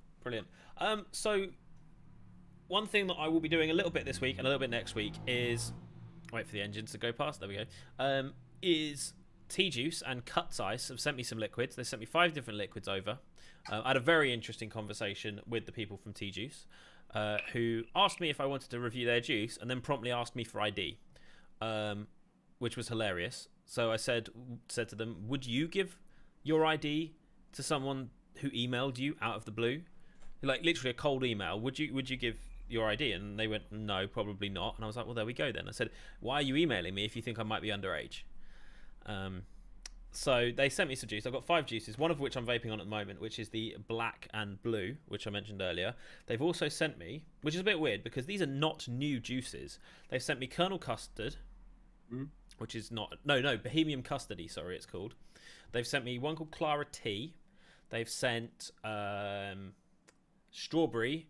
So one thing that I will be doing a little bit this week and a little bit next week is wait for the engines to go past. There we go. Is T-Juice and Cuts Ice have sent me some liquids. They sent me 5 different liquids over. I had a very interesting conversation with the people from T-Juice, who asked me if I wanted to review their juice and then promptly asked me for ID, which was hilarious. So I said to them, would you give your ID to someone who emailed you out of the blue? Like literally a cold email. Would you give your ID? And they went, no, probably not. And I was like, well, there we go then. I said, why are you emailing me if you think I might be underage? So they sent me some juice. I've got 5 juices, one of which I'm vaping on at the moment, which is the black and blue, which I mentioned earlier. They've also sent me, which is a bit weird because these are not new juices. They've sent me Colonel Custard, which is not, no, Bohemian Custody, sorry, it's called. They've sent me one called Clara Tea. They've sent Strawberry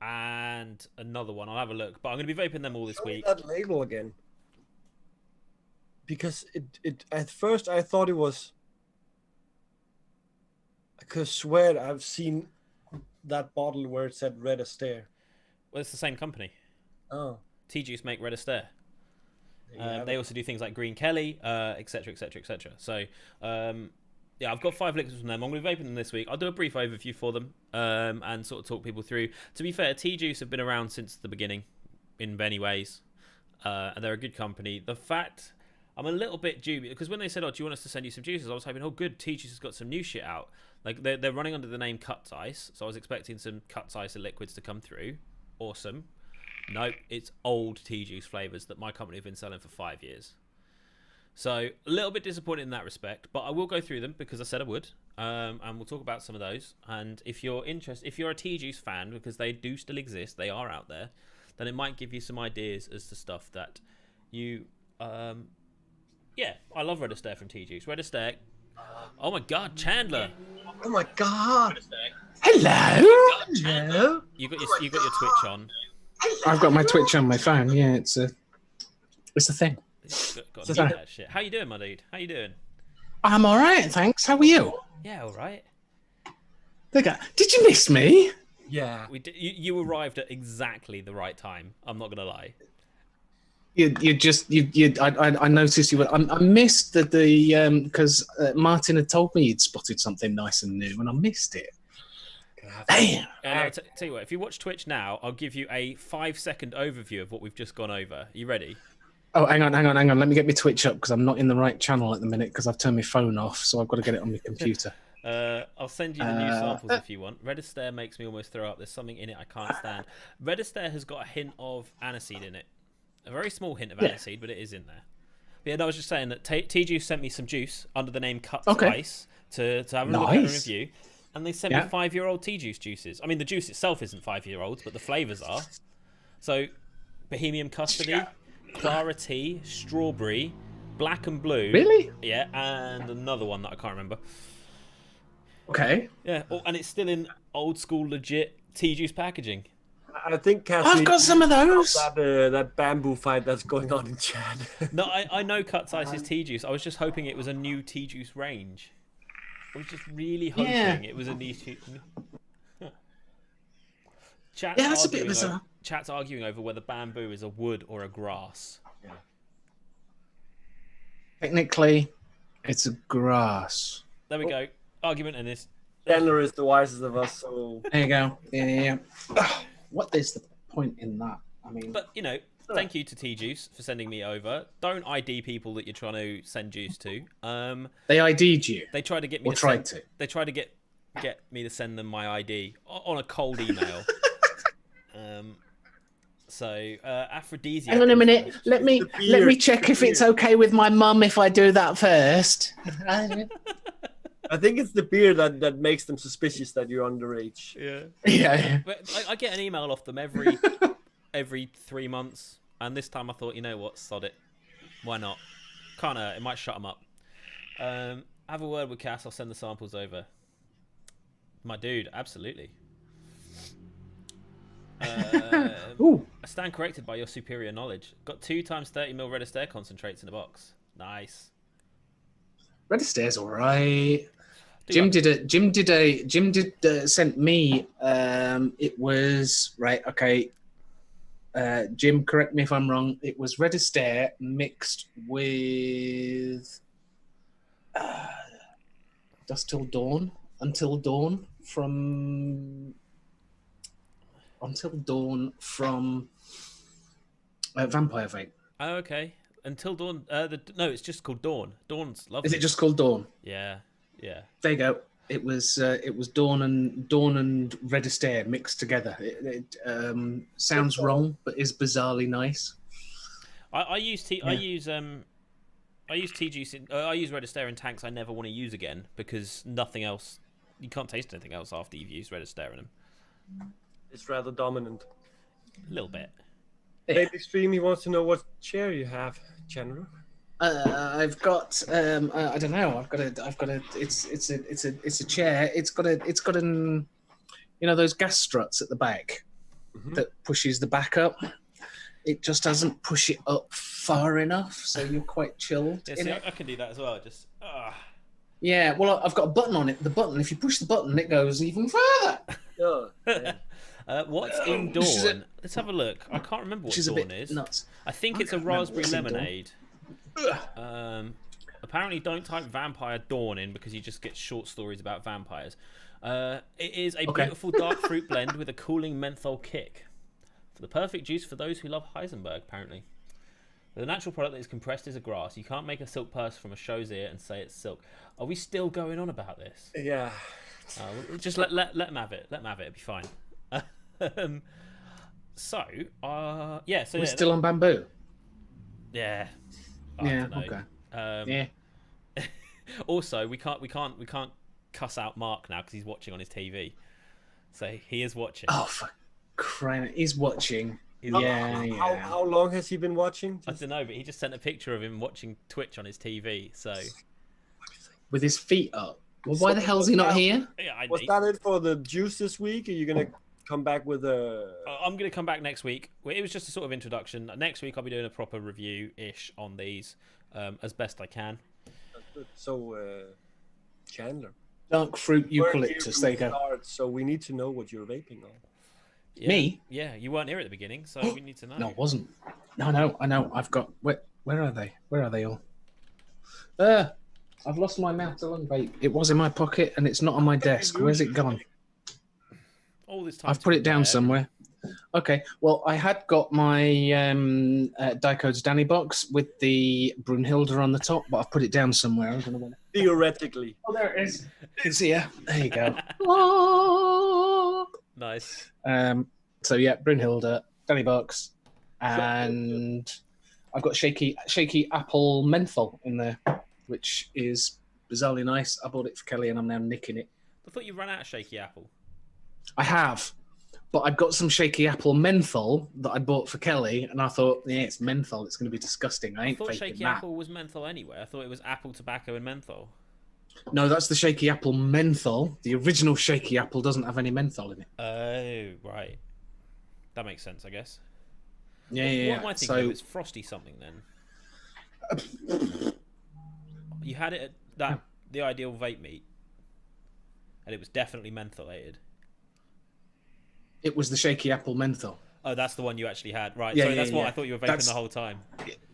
and another one. I'll have a look, but I'm going to be vaping them all this week. That label again. Because it at first I thought it was. I could swear I've seen that bottle where it said Red Astaire. Well, it's the same company. Oh. T-Juice make Red Astaire. They also do things like Green Kelly, etc, etc, etc. So, yeah, I've got 5 liquids from them. I'm going to be vaping them this week. I'll do a brief overview for them and sort of talk people through. To be fair, T-Juice have been around since the beginning in many ways, and they're a good company. The fact I'm a little bit dubious because when they said, "Oh, do you want us to send you some juices?" I was hoping, "Oh, good, T-Juice has got some new shit out." Like they're running under the name Cuts Ice, so I was expecting some Cuts Ice and liquids to come through. Awesome. Nope, it's old T-Juice flavors that my company have been selling for 5 years. So a little bit disappointed in that respect, but I will go through them because I said I would, and we'll talk about some of those. And if you're interested, if you're a T-Juice fan, because they do still exist, they are out there, then it might give you some ideas as to stuff that you. Yeah, I love Red Astaire from T-Juice. Red Astaire. Oh my God, Chandler! Oh my God! Hello. Hello. You got your Twitch on. I've got my Twitch on my phone. Yeah, it's a thing. Got to do that shit. How you doing, my dude? How you doing? I'm all right, thanks. How are you? Yeah, all right. Did you miss me? Yeah. We did, you arrived at exactly the right time. I'm not gonna lie. I noticed you were. I missed the because Martin had told me he'd spotted something nice and new, and I missed it. Damn. And I'll tell you what. If you watch Twitch now, I'll give you a 5-second overview of what we've just gone over. Are you ready? Oh, hang on. Let me get my Twitch up because I'm not in the right channel at the minute because I've turned my phone off, so I've got to get it on my computer. I'll send you the new samples if you want. Red Astaire makes me almost throw up. There's something in it I can't stand. Red Astaire has got a hint of aniseed in it. A very small hint of aniseed, but it is in there. But yeah, I was just saying that T-Juice sent me some juice under the name Cuts Ice to have a look at a review. And they sent me 5-year-old T-Juice juices. I mean, the juice itself isn't 5-year-olds, but the flavours are. So, Bohemian Custody, Clara Tea, Strawberry, Black and Blue. Really? Yeah, and another one that I can't remember. Okay. Yeah, and it's still in old school, legit T-Juice packaging. I think Cass I've got some of those. That bamboo fight that's going on in chat. No, I know Cuts Ice is T-Juice. I was just hoping it was a new T-Juice range. I was just really hoping it was a new. That's a bit bizarre. Chat's arguing over whether bamboo is a wood or a grass. Yeah. Technically, it's a grass. There we go. Argument in this. Chandler is the wisest of us, so. There you go. Yeah. What is the point in that? I mean, but you know, thank you to T-Juice for sending me over. Don't ID people that you're trying to send juice to. They ID'd you. They tried to get me. They tried to get me to send them my ID on a cold email. So aphrodisiac. Hang on a minute. Let me check if it's okay with my mum if I do that first. I think it's the beer that makes them suspicious that you're underage. Yeah. But I get an email off them every 3 months, and this time I thought, you know what, sod it. Why not? Can't hurt. It might shut them up. Have a word with Cass. I'll send the samples over. My dude, absolutely. Ooh. I stand corrected by your superior knowledge. Got 2 times 30ml Red Astaire concentrates in a box. Nice. Red Astaire's all right. Jim sent me. It was right. Okay. Jim, correct me if I'm wrong. It was Red Astaire mixed with Dusk Till Dawn, Until Dawn from Vampire Vape. Oh, okay. Until Dawn. No, it's just called Dawn. Dawn's lovely. Is it just called Dawn? Yeah. There you go. It was Dawn and Red Astaire mixed together. It sounds wrong, but is bizarrely nice. I use T-Juice. I use Red Astaire in tanks I never want to use again because nothing else. You can't taste anything else after you've used Red Astaire in them. It's rather dominant. A little bit. Yeah. Baby Stream, he wants to know what chair you have, Chandler. I've got I don't know. I've got a. It's a chair. It's got an, you know, those gas struts at the back that pushes the back up. It just doesn't push it up far enough, so you're quite chilled. Yeah, see, I can do that as well. Just Yeah, well, I've got a button on it. The button, if you push the button, it goes even further. Oh, yeah. What's in Dawn? Let's have a look. I can't remember what Dawn is. Nuts. I think it's a raspberry lemonade. Apparently, don't type Vampire Dawn in because you just get short stories about vampires. It is a beautiful dark fruit blend with a cooling menthol kick. For the perfect juice for those who love Heisenberg, apparently. The natural product that is compressed is a grass. You can't make a silk purse from a show's ear and say it's silk. Are we still going on about this? Yeah. Just let them have it. Let them have it. It'll be fine. So We're still on bamboo. Yeah. Yeah. Okay. Yeah. Also, we can't cuss out Mark now because he's watching on his TV. So he is watching. Oh, for crying! He's watching. How long has he been watching? I don't know, but he just sent a picture of him watching Twitch on his TV. So with his feet up. Well, why the hell is he not here? Yeah, Was that it for the juice this week? Are you gonna come back with a? I'm gonna come back next week. It was just a sort of introduction. Next week I'll be doing a proper review-ish on these, as best I can. So, Chandler. Dark fruit eucalyptus. There you go. So we need to know what you're vaping on. Yeah, Me? Yeah, you weren't here at the beginning, so we need to know. No, I wasn't. No, I know. I've got. Where are they? Where are they all? I've lost my mouth-to-lung vape. It was in my pocket, and it's not on my desk. Where's it gone? All this time. I've put it down somewhere. Okay. Well, I had got my Dicodes Danny box with the Brunhilde on the top, but I've put it down somewhere. I don't know where. Theoretically. Oh, there it is. It's here. There you go. Oh. Nice. So yeah, Brunhilde, Danny box, and I've got shaky apple menthol in there, which is bizarrely nice. I bought it for Kelly, and I'm now nicking it. I thought you ran out of shaky apple. I have, but I've got some shaky apple menthol that I bought for Kelly, and I thought, yeah, it's menthol. It's going to be disgusting. I thought vaping shaky that. apple was menthol anyway. I thought it was apple, tobacco, and menthol. No, that's the shaky apple menthol. The original shaky apple doesn't have any menthol in it. Oh, right. That makes sense, I guess. Yeah. What am I thinking of? It's frosty something then. You had it at the ideal vape meet, and it was definitely mentholated. It was the shaky apple menthol. Oh, that's the one you actually had, right? Yeah, Sorry, that's what yeah. I thought you were vaping the whole time.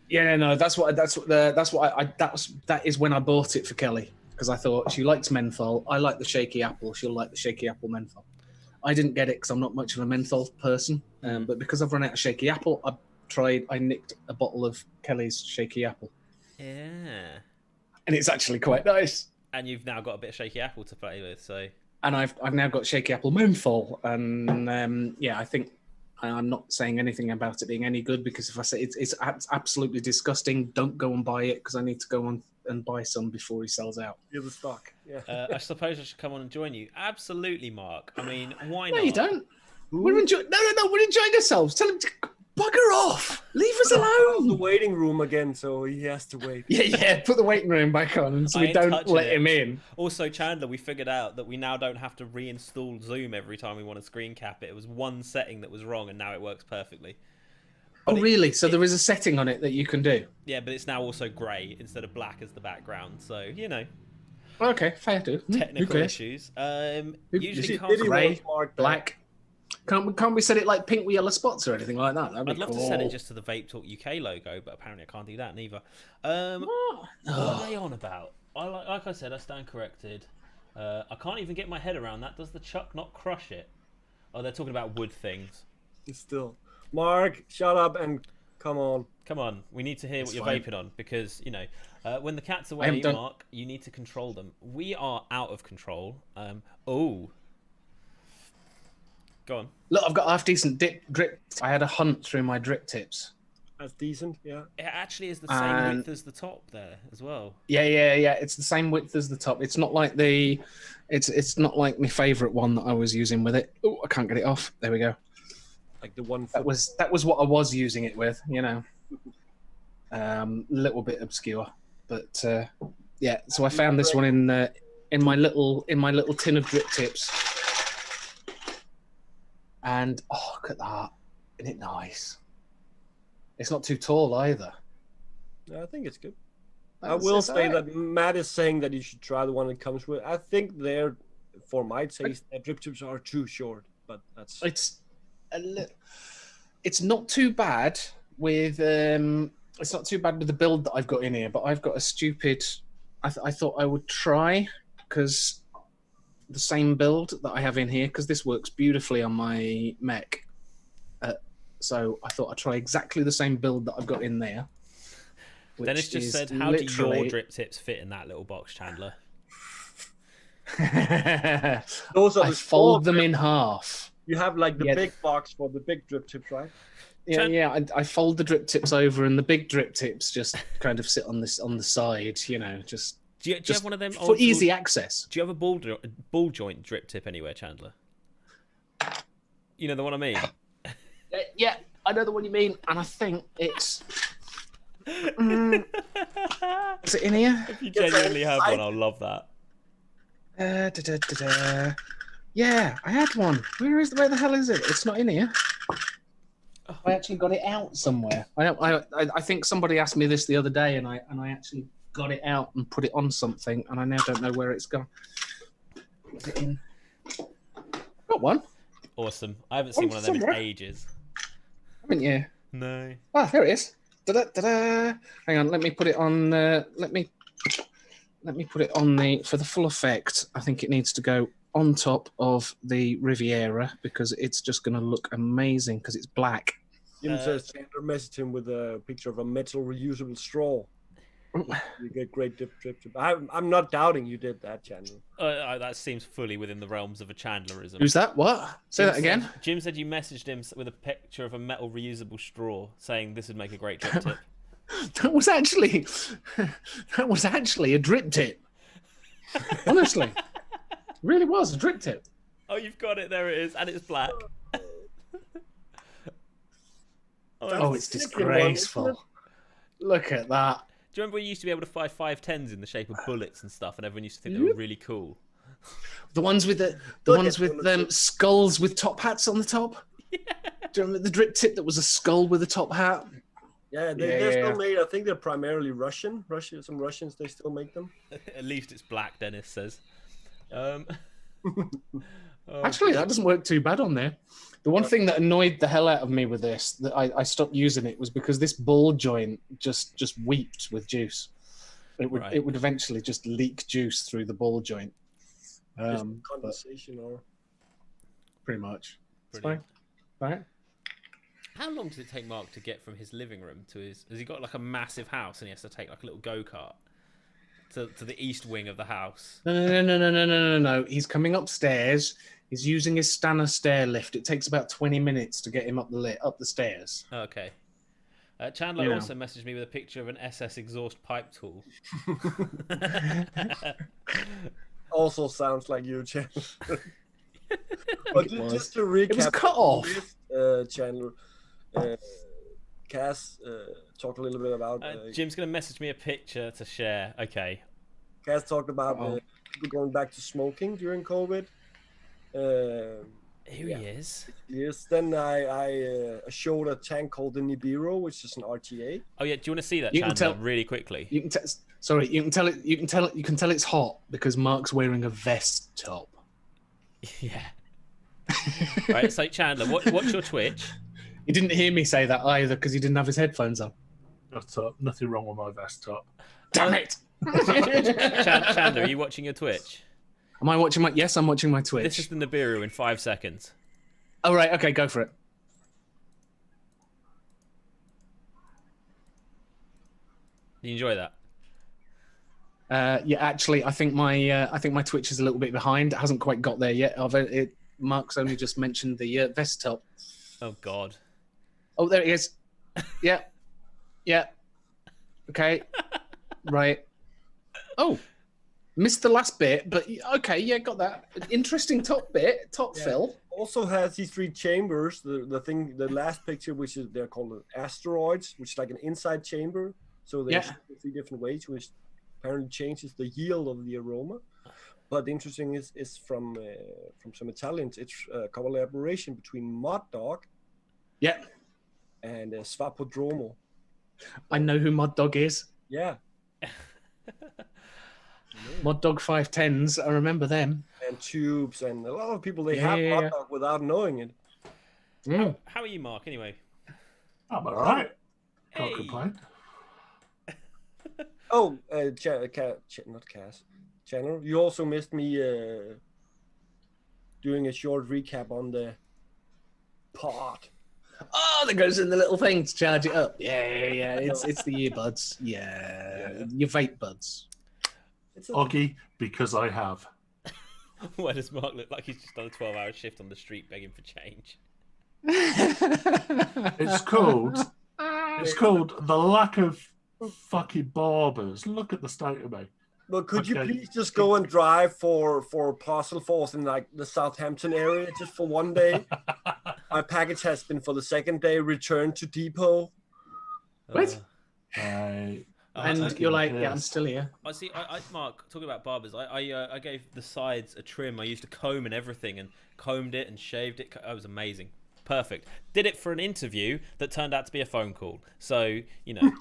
Yeah, no, that is when I bought it for Kelly, because I thought she likes menthol. I like the shaky apple. She'll like the shaky apple menthol. I didn't get it because I'm not much of a menthol person, but because I've run out of shaky apple, I nicked a bottle of Kelly's shaky apple. Yeah. And it's actually quite nice. And you've now got a bit of shaky apple to play with, so. And I've now got shaky apple menthol, and I think I'm not saying anything about it being any good, because if I say it's absolutely disgusting, don't go and buy it, because I need to go on and buy some before he sells out. You're the stock. Yeah. I suppose I should come on and join you. Absolutely, Mark. I mean, why not? No, you don't. We're enjoying. No. We're enjoying ourselves. Tell him to bugger off. Leave us alone. The waiting room again, so he has to wait. Yeah. Put the waiting room back on, so we don't let him in. Also, Chandler, we figured out that we now don't have to reinstall Zoom every time we want to screen cap it. It was one setting that was wrong, and now it works perfectly. But really? So there is a setting on it that you can do? Yeah, but it's now also grey instead of black as the background. So, you know. Okay, fair dude. Technical issues. Usually grey, black. Can't we set it like pink with yellow spots or anything like that? I'd love to set it just to the Vape Talk UK logo, but apparently I can't do that neither. What are they on about? Like I said, I stand corrected. I can't even get my head around that. Does the chuck not crush it? Oh, they're talking about wood things. Still. Mark, shut up and come on. Come on, we need to hear what you're vaping on, because, you know, when the cat's away, Mark, you need to control them. We are out of control. Go on. Look, I've got half decent drip. I had a hunt through my drip tips. That's decent, yeah. It actually is the same width as the top there as well. Yeah. It's the same width as the top. It's not like it's not like my favourite one that I was using with it. Oh, I can't get it off. There we go. Like the one. That was what I was using it with. You know, little bit obscure, but yeah. So I found this one in my little tin of drip tips. And look at that. Isn't it nice? It's not too tall either. I think it's good. I will say that Matt is saying that you should try the one that comes with. I think for my taste, their drip tips are too short, but that's. It's not too bad with the build that I've got in here, but I've got a stupid. I thought I would try, because the same build that I have in here, because this works beautifully on my mech. So I thought I'd try exactly the same build that I've got in there. which Dennis just is said, "How do your literally... drip tips fit in that little box, Chandler?" Those are I the fold small them drip- in half. You have like the Yeah. big box for the big drip tips, right? Yeah. I fold the drip tips over, and the big drip tips just kind of sit on the side. Just Do you have one of them for easy access. Do you have a ball joint drip tip anywhere, Chandler? You know the one I mean? Yeah, I know the one you mean, and I think it's. Is it in here? If you genuinely have one, I'll love that. Yeah, I had one. Where the hell is it? It's not in here. I actually got it out somewhere. I think somebody asked me this the other day, and I actually got it out and put it on something, and I now don't know where it's gone. Is it in? Got one. Awesome. I haven't seen one of them in ages. Haven't you? No. Ah, here it is. Da-da-da-da. Hang on, let me put it on. Let me put it on for the full effect. I think it needs to go on top of the Riviera because it's just going to look amazing because it's black. Jim says Chandler messaged him with a picture of a metal reusable straw. You get great drip tip. I'm not doubting you did that, Chandler. That seems fully within the realms of a Chandlerism. Who's that? What? Say that again. Jim said you messaged him with a picture of a metal reusable straw, saying this would make a great drip tip. That was actually a drip tip. Honestly, it really was a drip tip. Oh, you've got it. There it is, and it's black. Oh, it's disgraceful. Look at that. Do you remember when you used to be able to fire 510s in the shape of bullets and stuff, and everyone used to think they were really cool? The ones with skulls with top hats on the top. Yeah. Do you remember the drip tip that was a skull with a top hat? Yeah, they're still made. I think they're primarily Russian. Some Russians, they still make them. At least it's black, Dennis says. Actually, that doesn't work too bad on there. The one thing that annoyed the hell out of me with this, that I stopped using it, was because this ball joint just weeped with juice. It would eventually just leak juice through the ball joint. Condensation, or pretty much. It's Brilliant. fine. Right. How long does it take Mark to get from his living room to his? Has he got like a massive house and he has to take like a little go-kart to the east wing of the house? No. He's coming upstairs. He's using his Stanner stair lift. It takes about 20 minutes to get him up the stairs. Okay. Chandler also messaged me with a picture of an SS exhaust pipe tool. Also sounds like you, Chandler. But just to recap, it was cut off. Chandler, Cass talked a little bit about. Jim's going to message me a picture to share. Okay. Cass talked about people going back to smoking during COVID. Here he is. Yes. Then I showed a tank called the Nibiru, which is an RTA. Oh yeah. Do you want to see that, Chandler, really quickly? You can tell it. You can tell it's hot because Mark's wearing a vest top. Yeah. Right. So Chandler, what's your Twitch? He didn't hear me say that either because he didn't have his headphones on. Nothing wrong with my vest top. Damn it! Chandler, are you watching your Twitch? Am I watching my? Yes, I'm watching my Twitch. This is the Nibiru in 5 seconds. Oh right. Okay, go for it. Do you enjoy that? Yeah, actually, I think my Twitch is a little bit behind. It hasn't quite got there yet. Mark's only just mentioned the vest top. Oh God. Oh, there it is. Yeah. Okay. Right. Oh, missed the last bit, but okay, yeah, got that. Interesting top fill. Also has these 3 chambers. The last picture, which is they're called asteroids, which is like an inside chamber. So there's 3 different ways, which apparently changes the yield of the aroma. But the interesting is from some Italians. It's a collaboration between Mod Dog, and Svapodromo. I know who Mod Dog is. Yeah. Mod Dog 510s. I remember them. And Tubes, and a lot of people have Mod Dog without knowing it. How are you, Mark? Anyway. I'm all right. Can't complain. Oh, not Cass. Channel. You also missed me doing a short recap on the pod. Oh, that goes in the little thing to charge it up. Yeah. It's the earbuds. Yeah. Your vape buds. Oggy, because I have. Why does Mark look like he's just done a 12-hour shift on the street begging for change? It's called the lack of fucking barbers. Look at the state of me. Well, could you please just go and drive for Parcel Force in like the Southampton area just for one day? My package has been for the second day returned to depot. What? I And you're like, yeah, I'm still here. I see. Mark, talking about barbers, I gave the sides a trim. I used a comb and everything, and combed it and shaved it. It was amazing, perfect. Did it for an interview that turned out to be a phone call. So you know,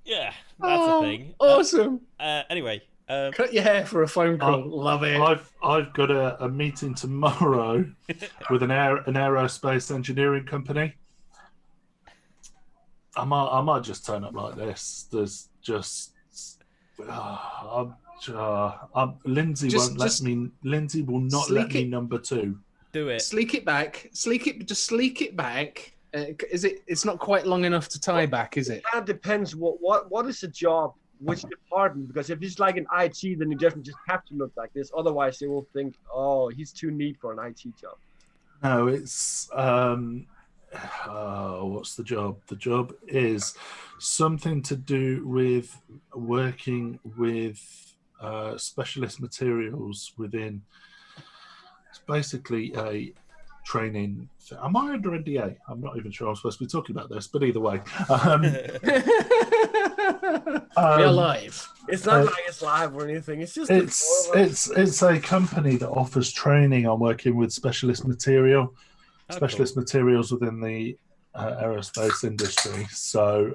yeah, that's a thing. Awesome. Anyway, cut your hair for a phone call. Love it. I've got a meeting tomorrow with an aerospace engineering company. I might just turn up like this. There's just Lindsay won't let me. Lindsay will not let me number 2. Do it. Sleek it back. Just sleek it back. It's not quite long enough to tie back, is it? That depends. What is the job? Which department? Because if it's like an IT, then you just have to look like this. Otherwise, they will think, oh, he's too neat for an IT job. No, it's what's the job? The job is something to do with working with specialist materials within. It's basically a training. Am I under NDA? I'm not even sure I'm supposed to be talking about this, but either way, we're live. It's not like it's live or anything. It's just it's a company that offers training on working with specialist materials within the aerospace industry. So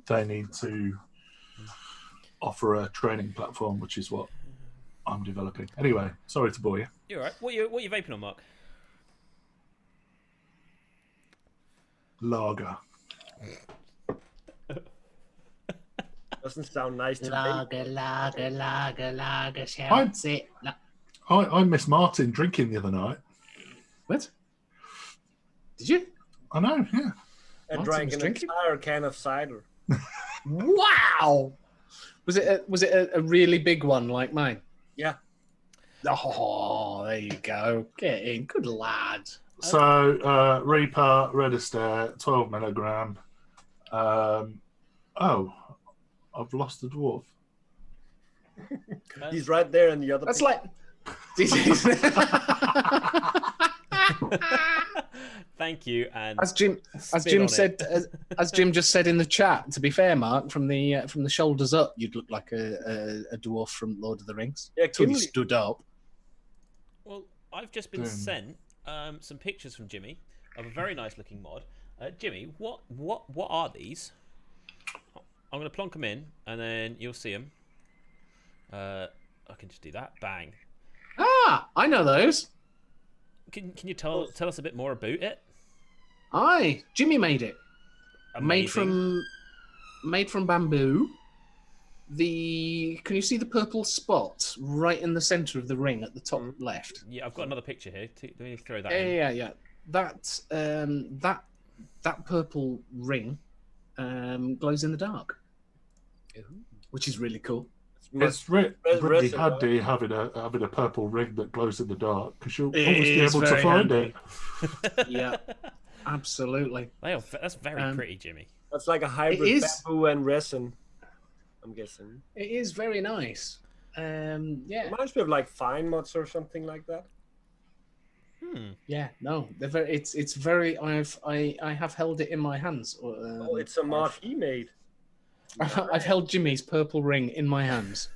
they need to offer a training platform, which is what I'm developing. Anyway, sorry to bore you. You're right. What are you vaping on, Mark? Lager. Doesn't sound nice to Lager, shouts it. I missed Martin drinking the other night. What? Did you? I know, yeah. And drank an entire can of cider. Wow! Was it a really big one like mine? Yeah. Oh, there you go. Get in. Good lad. So, Reaper, Red Astaire, 12 milligram. I've lost the dwarf. He's right there in the other. That's picture. like. Thank you. And as Jim said, as Jim just said in the chat. To be fair, Mark, from the shoulders up, you'd look like a dwarf from Lord of the Rings. Yeah, until you stood up. Well, I've just been sent some pictures from Jimmy of a very nice looking mod. Jimmy, what are these? I'm going to plonk them in, and then you'll see them. I can just do that. Bang. Ah, I know those. Can you tell us a bit more about it? Aye, Jimmy made it. Amazing. Made from bamboo. Can you see the purple spot right in the center of the ring at the top left? Yeah, I've got another picture here. Let me throw that in. Yeah. That purple ring glows in the dark, which is really cool. It's really handy having a purple ring that glows in the dark because you'll always be able to find it. Yeah, absolutely. That's very pretty, Jimmy. That's like a hybrid bamboo and resin, I'm guessing. It is very nice. Yeah. Reminds me of like fine mods or something like that. Yeah, no, they're very. It's very. I have held it in my hands. It's a mod he made. I've held Jimmy's purple ring in my hands.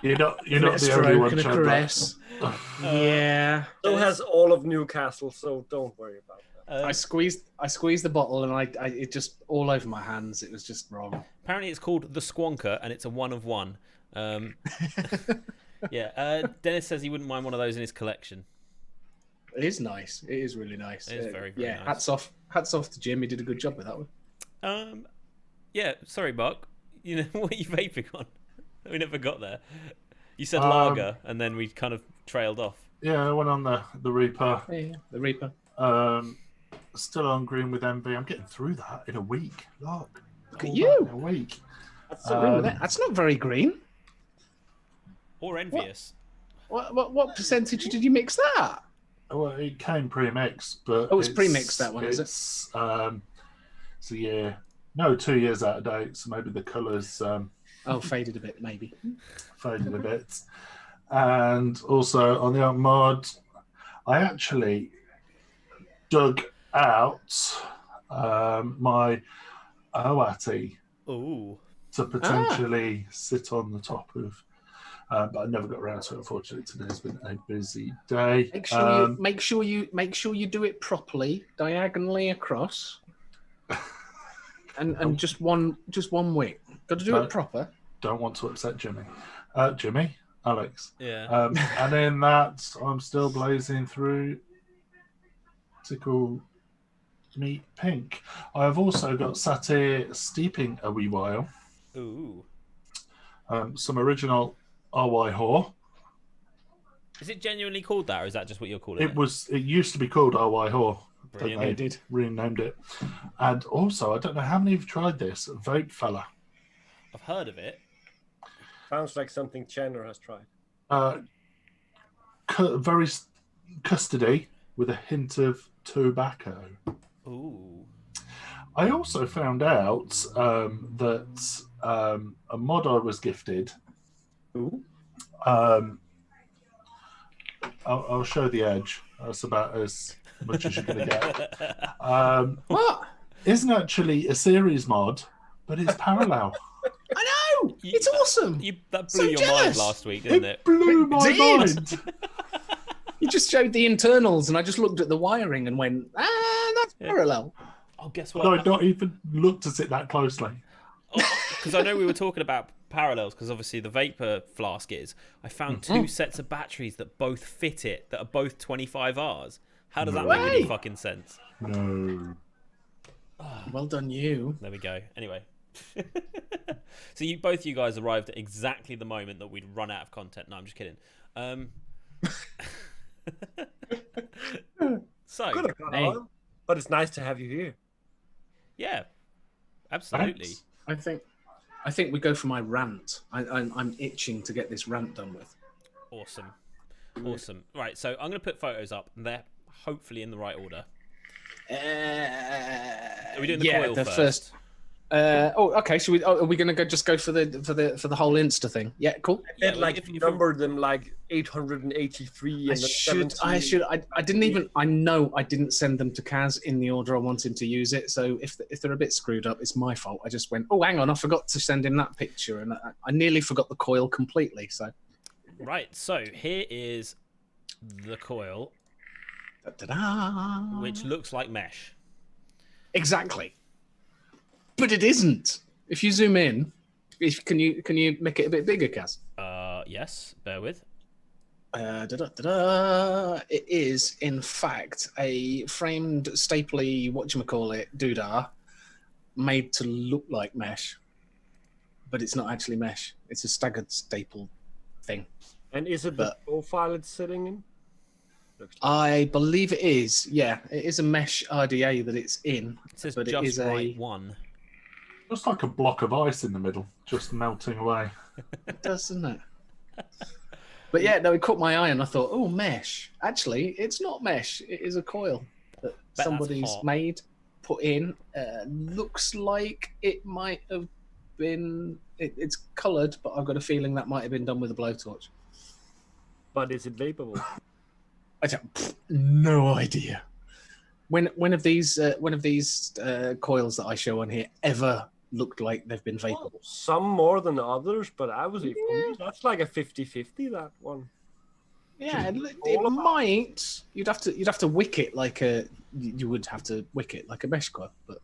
You're not the only one. And a caress. Yeah. So has all of Newcastle, so don't worry about that. I squeezed the bottle and it just all over my hands. It was just wrong. Apparently, it's called the Squonker, and it's a 1 of 1. Yeah. Dennis says he wouldn't mind one of those in his collection. It is nice. It is really nice. It is very, very nice. Hats off to Jim. He did a good job with that one. Yeah, sorry, Mark. You know what are you vaping on? We never got there. You said lager, and then we kind of trailed off. Yeah, I went on the Reaper. Yeah, the Reaper. Still on green with envy. I'm getting through that in a week. Look at all you. that in a week. That's green with it. That's not very green. Or envious. What percentage did you mix that? Well, it came pre-mixed, but Oh, it's pre-mixed, that one, is it? It's a year. No, 2 years out of date. So maybe the colours Faded a bit, maybe. faded a bit. And also on the mod, I actually dug out my Oati Ooh. to potentially sit on the top of. But I never got around to it. Unfortunately, today's been a busy day. Make sure you do it properly, diagonally across, and just one wick. Got to do it proper. Don't want to upset Jimmy. Alex. Yeah. And in that, I'm still blazing through Tickle Me Pink. I have also got sat here steeping a wee while. Ooh. Some original RY Whore. Is it genuinely called that, or is that just what you're calling it? It used to be called RY Whore. Brilliant. They did renamed it. And also, I don't know how many have tried this. Vape Fella. I've heard of it. Sounds like something Chandler has tried. Very custody with a hint of tobacco. Ooh. I also found out that a mod I was gifted. Ooh. I'll show the edge. That's about as much as you're going to get. What? Isn't actually a series mod, but it's parallel. I know. It's awesome. That blew your jealous. mind last week, didn't it? Blew my mind. You just showed the internals, and I just looked at the wiring and went, that's parallel. Oh, guess what? No, I not even looked at it that closely. Because I know we were talking about parallels, because obviously the Vapor flask is. I found two sets of batteries that both fit it, that are both 25 Rs. How does that make any fucking sense? No. Well done, you. There we go. Anyway. So both you guys arrived at exactly the moment that we'd run out of content. No, I'm just kidding. So, Could have gone on, but it's nice to have you here. Yeah, absolutely. Thanks. I think we go for my rant. I'm itching to get this rant done with. Awesome. Right, so I'm going to put photos up, and they're hopefully in the right order. Are we doing the coil first? Okay. So are we going to just go for the whole Insta thing? Yeah, cool. Yeah, if you numbered them like 883 and I should. I didn't even. I know I didn't send them to Kaz in the order I wanted to use it. So if they're a bit screwed up, it's my fault. I just went, oh, hang on, I forgot to send him that picture, and I nearly forgot the coil completely. So. Right. So here is the coil, Da-da-da. which looks like mesh. Exactly. But it isn't. If you zoom in, can you make it a bit bigger, Kaz? Yes. Bear with. It is, in fact, a framed, stapley, doodah, made to look like mesh, but it's not actually mesh. It's a staggered staple thing. And is it the profile it's sitting in? I believe it is. Yeah, it is a mesh RDA that it's in. It says but just it is right one. Looks like a block of ice in the middle, just melting away. It does, doesn't it? But yeah, no, it caught my eye, and I thought, oh, mesh. Actually, it's not mesh. It is a coil that somebody's made, put in. Looks like it might have been. It's coloured, but I've got a feeling that might have been done with a blowtorch. But is it vaporable? I don't. No idea. When one of these coils that I show on here ever looked like they've been vaporable? Some more than others, but for me, that's like a 50-50, that one. Yeah, it might. You'd have to wick it like you would have to wick it like a mesh coil. But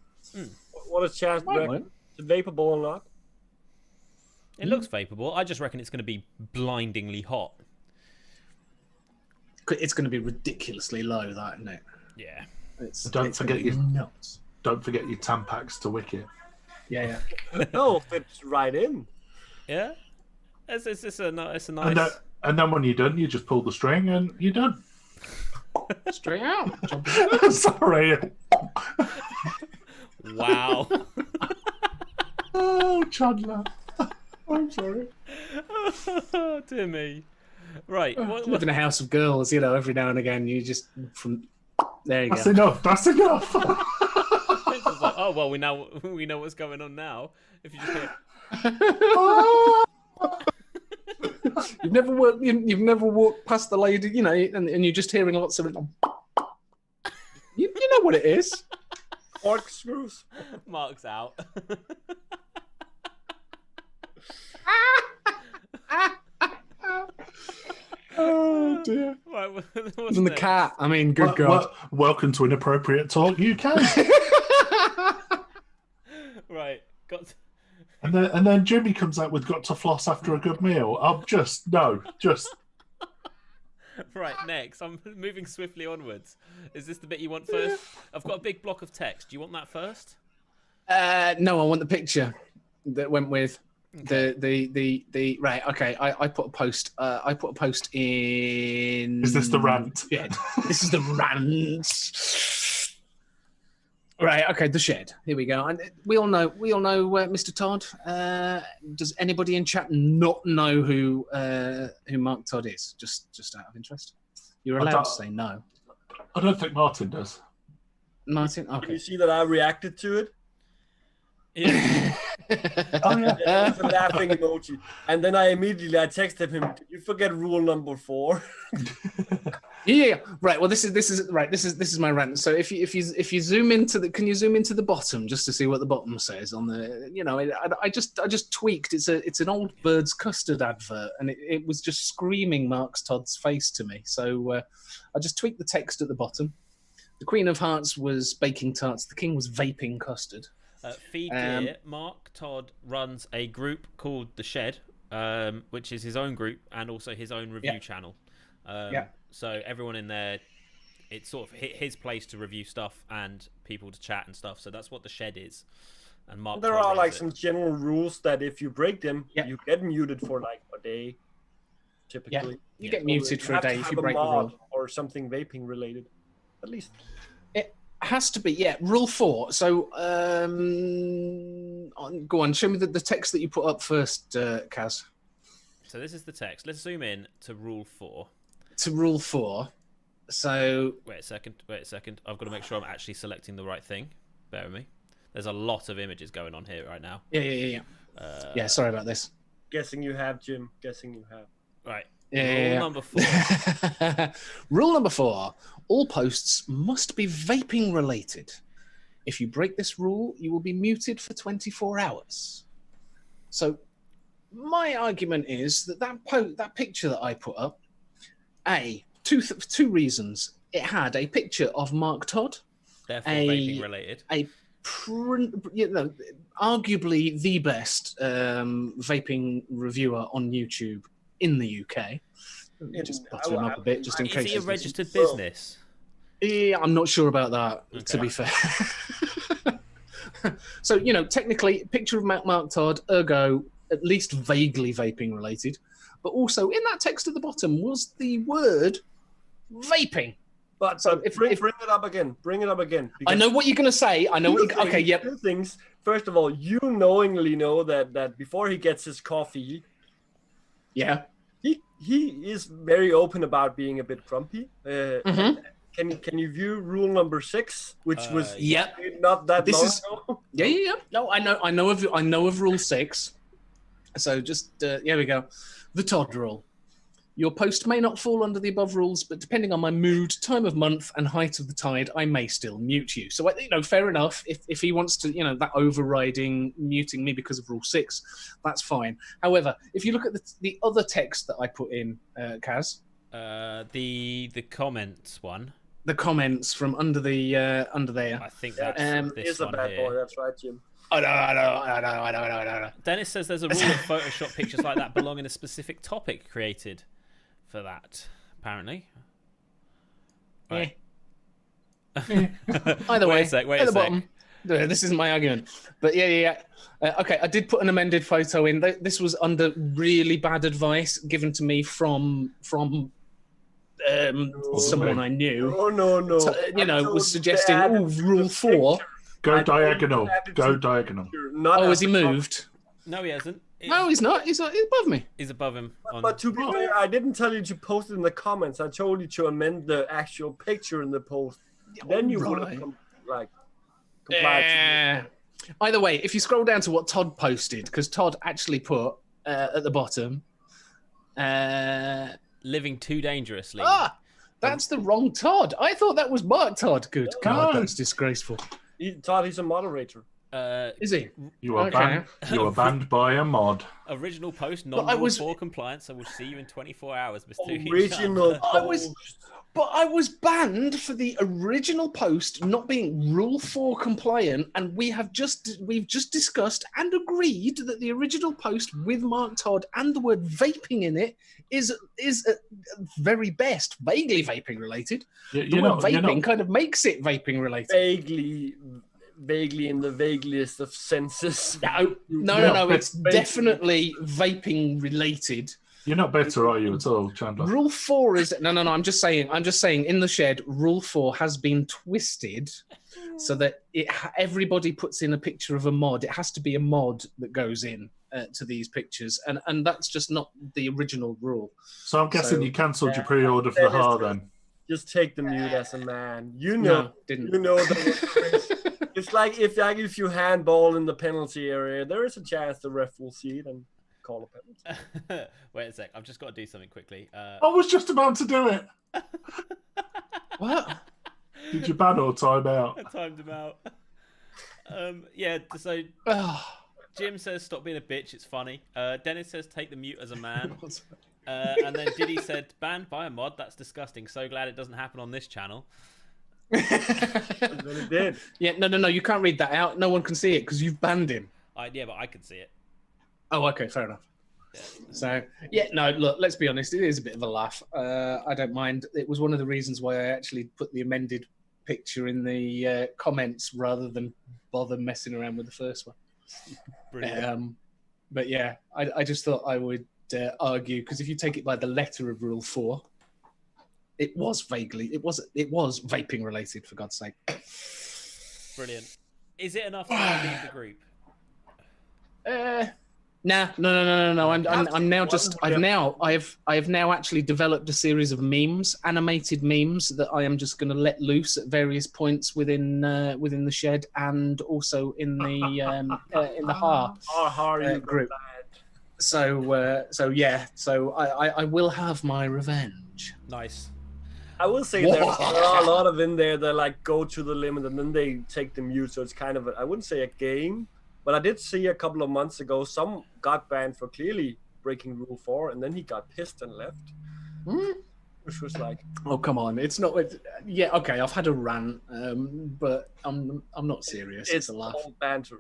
what is Chaz reckon? Is it vaporable or not? It looks vaporable. I just reckon it's going to be blindingly hot. It's going to be ridiculously low, that, isn't it? Yeah. Don't forget your nuts. Don't forget your Tampax to wick it. Yeah. No, fits right in. Yeah. It's a nice. And then when you're done, you just pull the string and you're done. Straight out. Sorry. Wow. Oh, Chandler. I'm sorry. Oh, dear me. Right. You live in a house of girls, you know, every now and again, you just there you That's go. enough. That's enough. It's just like, oh well, we know what's going on now. If you just hear, You've never walked past the lady, you know, and you're just hearing lots of it. You know what it is. Corkscrews. Mark's out. Oh dear. Right, what's And the next? cat. I mean, good God. Welcome to Inappropriate Talk UK. Right, got. And then Jimmy comes out with "Got to floss after a good meal." I'm just Right, next. I'm moving swiftly onwards. Is this the bit you want first? I've got a big block of text. Do you want that first? No, I want the picture that went with the right. Okay, I put a post. I put a post in. Is this the rant? Shed. This is the rant. Right. Okay. The shed. Here we go. And we all know. Mr. Todd. Does anybody in chat not know who Mark Todd is? Just out of interest. You're allowed to say no. I don't think Martin does. Martin. Can Okay. you see that I reacted to it? Yeah. Oh yeah. There was a laughing emoji, and then I texted him. Did you forget rule number 4? Yeah. Right. Well, this is my rant. So if you zoom into the, can you zoom into the bottom just to see what the bottom says on the? You know, I just tweaked. It's an old Bird's custard advert, and it was just screaming Mark Todd's face to me. So I just tweaked the text at the bottom. The Queen of Hearts was baking tarts. The King was vaping custard. Feed Gear, Mark Todd runs a group called The Shed, which is his own group and also his own review channel. So everyone in there, it's sort of his place to review stuff and people to chat and stuff. So that's what The Shed is. And Mark There Todd are runs like it. some general rules that if you break them, you get muted for like a day. Typically, You get muted for a day if you break the mod rule. or something vaping related, at least. Has to be, rule 4. So go on, show me the text that you put up first, Kaz. So this is the text. Let's zoom in to rule 4. To rule 4. So Wait a second. I've got to make sure I'm actually selecting the right thing. Bear with me. There's a lot of images going on here right now. Yeah. Sorry about this. Guessing you have, Jim. Guessing you have. Right. Yeah. Number 4. Rule number 4. All posts must be vaping related. If you break this rule, you will be muted for 24 hours. So my argument is that picture that I put up, two reasons. It had a picture of Mark Todd, Therefore, vaping related. Arguably the best vaping reviewer on YouTube in the UK. Just butter him up a bit, just in case. Is he a registered business? Yeah, I'm not sure about that, to be fair. So, technically, picture of Mark Todd, ergo, at least vaguely vaping related. But also, in that text at the bottom was the word vaping. But So bring it up again. Bring it up again. I know what you're going to say. Okay, yep. Two things. First of all, you knowingly know that before he gets his coffee, Yeah. he is very open about being a bit grumpy. Can you view rule number 6, which was not that long ago? Yeah. No, I know of rule 6. So just here we go. The Todd rule. Your post may not fall under the above rules, but depending on my mood, time of month, and height of the tide, I may still mute you. So, fair enough. If he wants to, that overriding muting me because of rule 6, that's fine. However, if you look at the other text that I put in, Kaz, the comments one. The comments from under there. I think that's this is a one bad here. boy. That's right, Jim. I know. Dennis says there's a rule of Photoshop pictures like that belong in a specific topic created for that, apparently. Right. Either way, Wait a sec. This isn't my argument. But yeah. Okay, I did put an amended photo in. This was under really bad advice given to me from someone I knew. Oh no! So, was suggesting, rule 4. Go diagonal. Go diagonal. Has he moved? No, he hasn't. No, he's not. He's above me. He's above him. But to be fair, I didn't tell you to post it in the comments. I told you to amend the actual picture in the post. Then you would have complied. Either way, if you scroll down to what Todd posted, because Todd actually put at the bottom, living too dangerously. That's the wrong Todd. I thought that was Mark Todd. Good God, that's disgraceful. Todd, he's a moderator. Is he? You are banned. You are banned by a mod. Original post, non-rule 4 compliance. I will see you in 24 hours, Mr. Original post. But I was banned for the original post not being Rule 4 compliant, and we've just discussed and agreed that the original post with Mark Todd and the word vaping in it is at very best vaguely vaping related. The word vaping kind of makes it vaping related. Vaguely in the vaguest of senses. No. It's definitely vaping related. You're not better, are you, at all, Chandler? Rule 4 is no. I'm just saying. In the shed, Rule 4 has been twisted so that everybody puts in a picture of a mod. It has to be a mod that goes in to these pictures, and that's just not the original rule. So I'm guessing you cancelled your pre-order for the HAR then. Just take the mute as a man. Didn't. You know that it's like if you handball in the penalty area, there is a chance the ref will see it and call a penalty. Wait a sec, I've just got to do something quickly. I was just about to do it. What? Did you ban or time out? I timed him out. So Jim says stop being a bitch, it's funny. Dennis says take the mute as a man. And then Diddy said banned by a mod, that's disgusting. So glad it doesn't happen on this channel. It did. Yeah, no, you can't read that out. No one can see it because you've banned him. Yeah, but I can see it. Oh, okay, fair enough. Yeah. So, look, let's be honest. It is a bit of a laugh. I don't mind. It was one of the reasons why I actually put the amended picture in the comments rather than bother messing around with the first one. Brilliant. But yeah, I just thought I would argue, because if you take it by the letter of Rule 4, it was vaping related, for God's sake. Brilliant. Is it enough to leave the group? No. I have now actually developed a series of memes, animated memes that I am just going to let loose at various points within the shed and also in the HAR group. So I will have my revenge. Nice. I will say there are a lot of in there that like go to the limit and then they take the mute. So it's kind of I wouldn't say a game, but I did see a couple of months ago some got banned for clearly breaking Rule 4, and then he got pissed and left. Which was like, oh come on, it's not. Yeah, okay, I've had a rant, but I'm not serious. It's a laugh. All banter.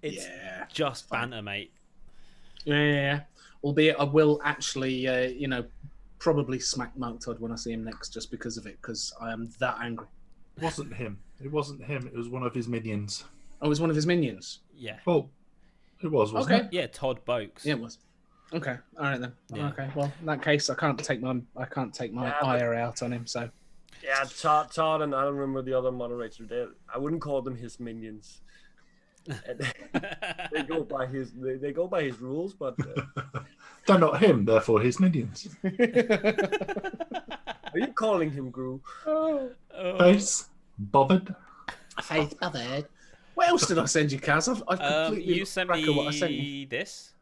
It's just banter, mate. Yeah. Albeit I will actually, probably smack Mark Todd when I see him next, just because of it, because I am that angry. It wasn't him. It was one of his minions. Oh, it was one of his minions? Yeah. Oh, it wasn't it? Yeah, Todd Boakes. Yeah, it was. Okay, all right then. Yeah. Okay, well, in that case, I can't take my ire out on him. So. Yeah, Todd, and I don't remember the other moderator there. I wouldn't call them his minions. They go by his rules, but they're not him, therefore his minions. Are you calling him Gru? Face bothered. Face bothered. What else did I send you, Kaz? I've completely you sent me what I sent you. This,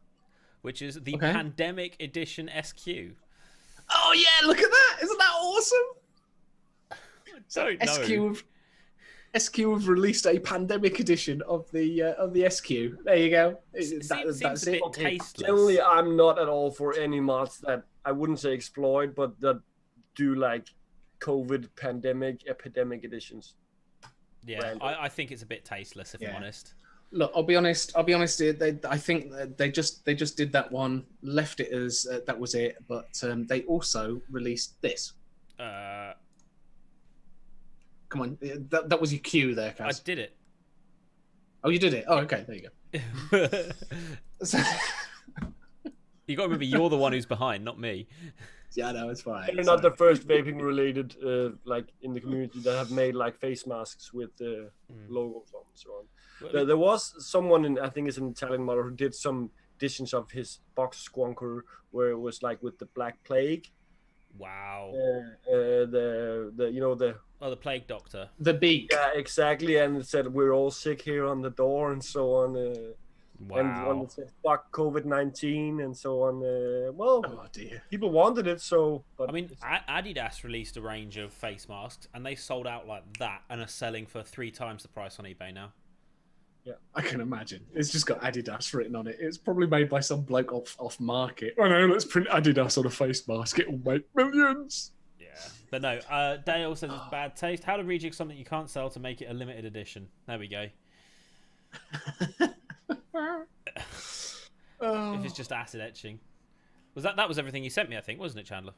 which is the Pandemic Edition SQ. Oh yeah, look at that! Isn't that awesome? I don't know. SQ have released a pandemic edition of the SQ. There you go. Seems a bit tasteless. Generally, I'm not at all for any mods that I wouldn't say exploit, but that do like COVID pandemic epidemic editions. Yeah, I think it's a bit tasteless, if I'm honest. Look, I'll be honest. I think they just did that one, left it as that was it. But they also released this. Come on, that was your cue there, Kaz. I did it. Oh, you did it. Oh, okay. There you go. So, You got to remember, you're the one who's behind, not me. yeah, no, it's fine. They're not the first vaping related like in the community that have made like face masks with the logos on and so on. There was someone in, I think it's an Italian model, who did some editions of his box squonker where it was like with the Black Plague. Wow. The you know the Plague Doctor. The beak. Yeah, exactly, and it said we're all sick here on the door and so on. Wow. And one that said fuck COVID-19 and so on. Well, Oh dear. people wanted it, so. But I mean, Adidas released a range of face masks, and they sold out like that, and are selling for 3 times the price on eBay now. yeah, I can imagine. It's just got Adidas written on it. It's probably made by some bloke off market. Oh no, let's print Adidas on a face mask. It will make millions. Yeah. But no, Dale says it's bad taste. How to rejig something you can't sell to make it a limited edition. There we go. If it's just acid etching. That was everything you sent me, I think, wasn't it, Chandler?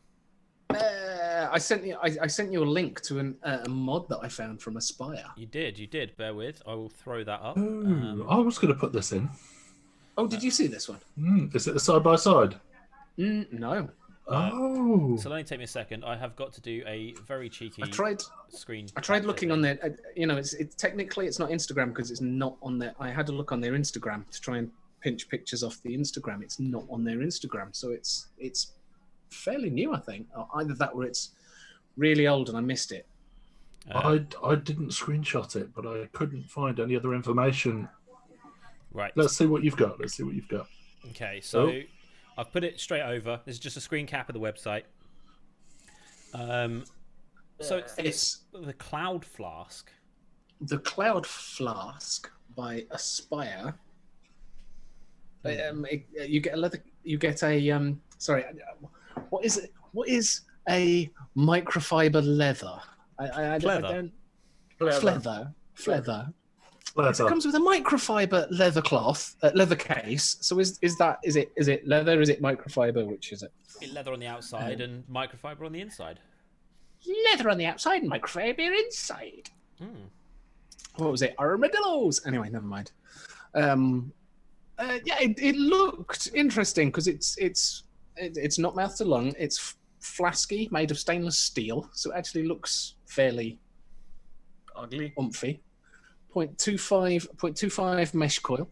I sent you a link to a mod that I found from Aspire. You did. Bear with. I will throw that up. Ooh, I was going to put this in. Oh, did you see this one? Is it the side by side? No. Oh. So let me take me a second. I have got to do a very cheeky screen. I tried looking on their. It's technically it's not Instagram because it's not on their. I had to look on their Instagram to try and pinch pictures off the Instagram. It's not on their Instagram, so it's fairly new, I think. Or either that or it's really old and I missed it. I didn't screenshot it, but I couldn't find any other information. Right. Let's see what you've got. Okay, so I've put it straight over. This is just a screen cap of the website. So it's the Cloud Flask. The Cloud Flask by Aspire. You get a leather. You get a Sorry, what is it? What is a microfiber leather? I don't. Pleather. It comes with a microfiber leather cloth, leather case. So is it leather? Is it microfiber? Which is it? Leather on the outside and microfiber on the inside. Leather on the outside, microfiber inside. What was it? Armadillos. Anyway, never mind. It looked interesting because it's not mouth to lung. It's flasky, made of stainless steel, so it actually looks fairly ugly, umphy. 0.25 mesh coil.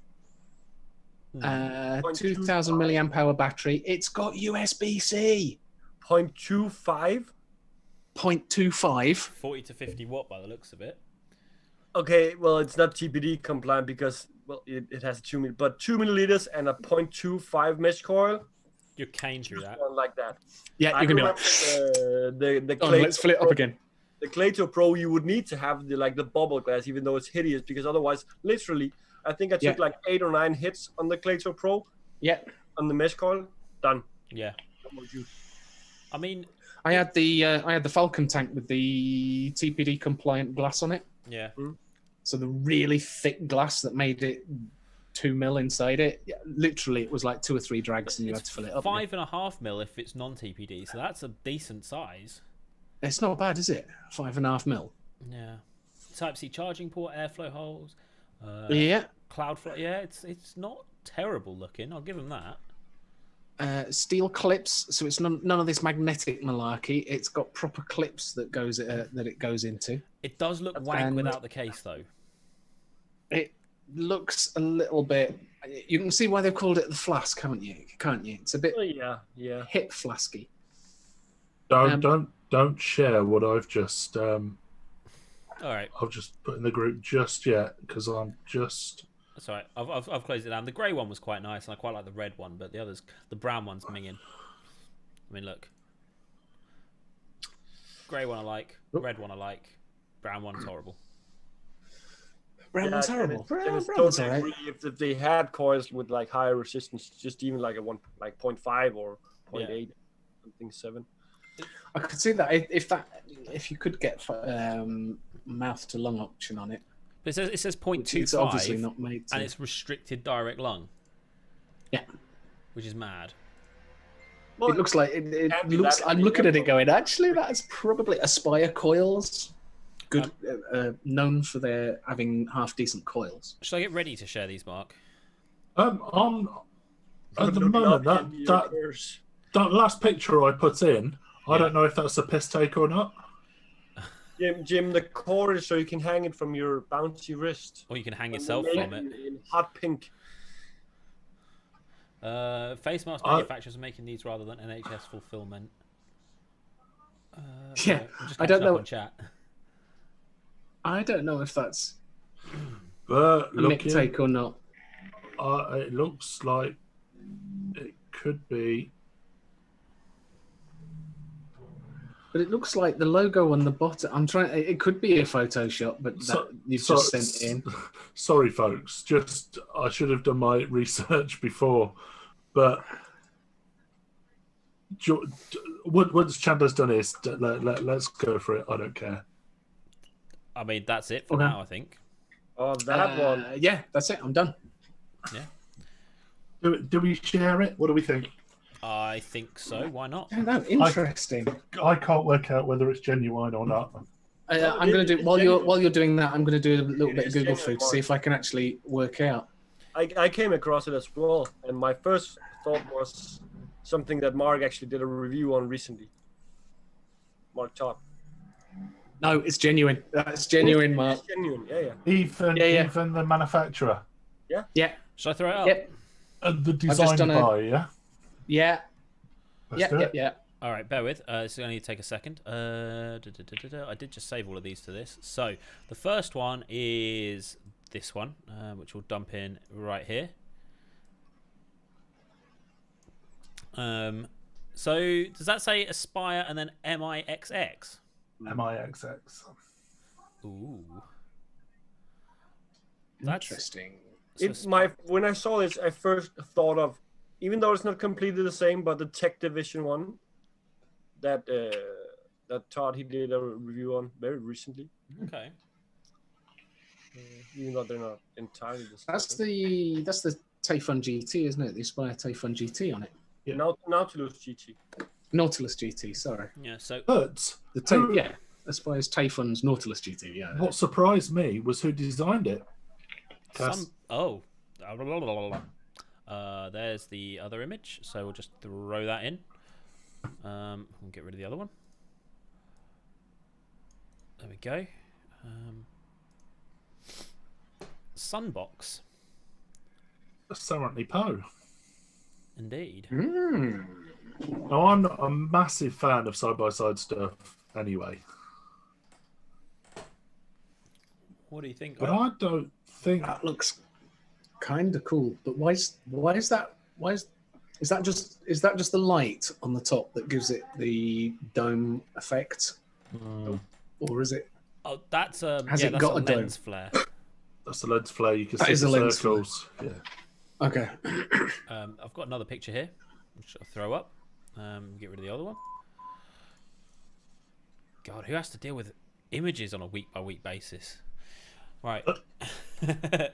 2,000 milliamp hour battery. It's got USB-C. 0.25. 0.25. 40 to 50 watt by the looks of it. Okay, well, it's not TPD compliant because it has 2 milliliters and a 0.25 mesh coil. You came through that. Like that. Yeah, you can be like the let's fill it up again. The Clayto Pro, you would need to have the bubble glass, even though it's hideous, because otherwise, literally, I think I took like 8 or 9 hits on the Clayto Pro. Yeah. On the mesh coil, done. Yeah. I mean, I had the Falcon tank with the TPD compliant glass on it. Yeah. So the really thick glass that made it 2 mil inside it. Yeah, literally, it was like 2 or 3 drags, and you had to fill it up. 5.5 mil if it's non-TPD, so that's a decent size. It's not bad, is it? 5.5 mil. Yeah. Type-C charging port, airflow holes. Yeah. Cloud flow. Yeah, it's not terrible looking. I'll give them that. Steel clips, so it's none of this magnetic malarkey. It's got proper clips that it goes into. It does look wank without the case, though. It looks a little bit. You can see why they've called it the flask, can't you? It's a bit hip flasky. Don't share what I've just. All right. I've just put in the group just yet because I'm just. That's all right. I've closed it down. The grey one was quite nice, and I quite like the red one, but the brown one's minging. I mean, look. Grey one I like, red one I like, brown one's horrible. Brown one's horrible. Brown one's totally alright. If they had coils with like higher resistance, just even like a 0.5 or 0.8, something 7. I could see that if you could get mouth to lung option on it. But it says 0.25. It's obviously not made to... and it's restricted direct lung. Yeah, which is mad. Well, it looks like it looks. I'm looking at it going. Actually, that's probably Aspire coils. good, known for their having half decent coils. Should I get ready to share these, Mark? On at the Look it moment up in your course. that last picture I put in, I don't know if that's a piss take or not. Jim, the cord is so you can hang it from your bouncy wrist. Or you can hang And yourself they from make it. in hot pink. Face mask manufacturers are making these rather than NHS fulfillment. Yeah, I'm just I don't catching up know. on chat. I don't know if that's But a Nick take or not. it looks like it could be. But it looks like the logo on the bottom. I'm trying. It could be a Photoshop, but you've just sent it in. Sorry, folks. Just I should have done my research before, but once Chandler's done his, let's go for it. I don't care. I mean, that's it for now, I think. Oh, that one. Yeah, that's it. I'm done. Yeah. Do we share it? What do we think? I think so. Why not? I don't know. Interesting. I can't work out whether it's genuine or not. I'm going to do while you're doing that. I'm going to do a little bit of Google genuine, food to see if I can actually work out. I came across it as well, and my first thought was something that Mark actually did a review on recently. Mark Todd. No, it's genuine. That's genuine, Mark. It's genuine, yeah. Even the manufacturer. Yeah. Should I throw it up? Yep. And the design by, yeah? Yeah. Let's do it. Yeah. All right, bear with. This is going to take a second. I did just save all of these to this. So the first one is this one, which we'll dump in right here. So does that say Aspire and then MIXX? MIXX. Ooh. Interesting. When I saw this, I first thought of, even though it's not completely the same, but the Tech Division one that Todd he did a review on very recently. Okay. Even though they're not entirely the same. That's the Typhon GT, isn't it? The Aspire Typhon GT on it. Yeah. Nautilus GT. Nautilus GT. Sorry. Yeah. So. But Aspire's Typhon's Nautilus GT. Yeah. What surprised me was who designed it. There's the other image, so we'll just throw that in. We'll get rid of the other one. There we go. Sunbox. Apparently Poe. Indeed. Now, I'm not a massive fan of side-by-side stuff anyway. What do you think? But I don't think that looks kind of cool. But why is that? Is that just the light on the top that gives it the dome effect, or is it? Oh, that's has it got a lens dome? Flare. That's the lens flare. You can That see is the a lens circles. Yeah. Okay. I've got another picture here, which I'll throw up. Get rid of the other one. God, who has to deal with images on a week-by-week basis? Right. So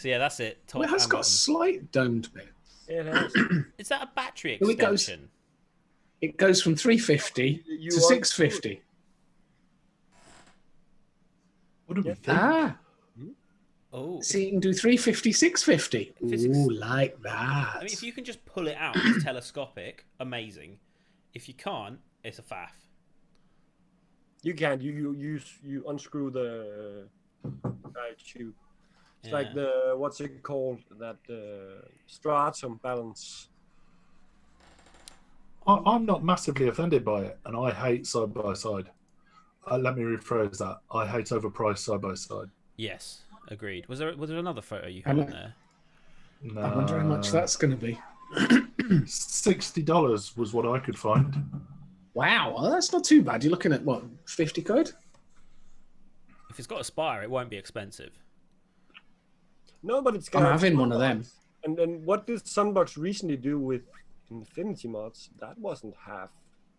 yeah, that's it. Top Well, it has and got a bottom. slight domed bit. Yeah, it has. Is that a battery Well, extension? it goes from 350 You to are 650. What do we think? Oh, So you can do 350, 650. Physics. Ooh, like that. I mean, if you can just pull it out, it's telescopic. Amazing. If you can't, it's a faff. You can't. You unscrew the tube. It's like the what's it called? That stratum balance. I'm not massively offended by it, and I hate side by side. Let me rephrase that. I hate overpriced side by side. Yes, agreed. Was there another photo you had on there? No. I wonder how much that's going to be. $60 was what I could find. Wow, well, that's not too bad. You're looking at what, 50 quid? If it's got Aspire, it won't be expensive. No, but it's. I'm having one of them. And then what did Sunbox recently do with Infinity mods? That wasn't half.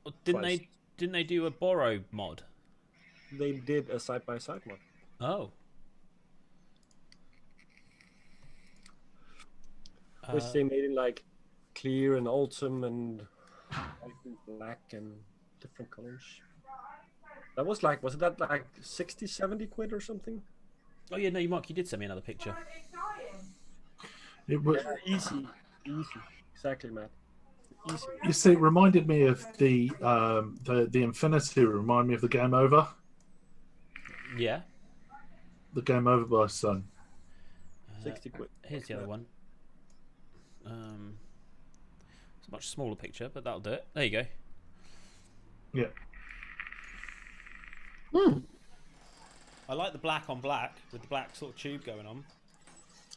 Well, didn't they do a borrow mod? They did a side-by-side mod. Oh. Which they made in like clear and autumn and white and black and different colors. That was like, was that like 60, 70 quid or something? Oh yeah, no, Mark, you did send me another picture. It was, Easy. Exactly, Matt. Easy. you see, it reminded me of the Infinity. Remind me of the Game Over. Yeah. The Game Over by Sun. 60 quid. Here's the other one. It's a much smaller picture, but that'll do it. There you go. Yeah. I like the black on black with the black sort of tube going on.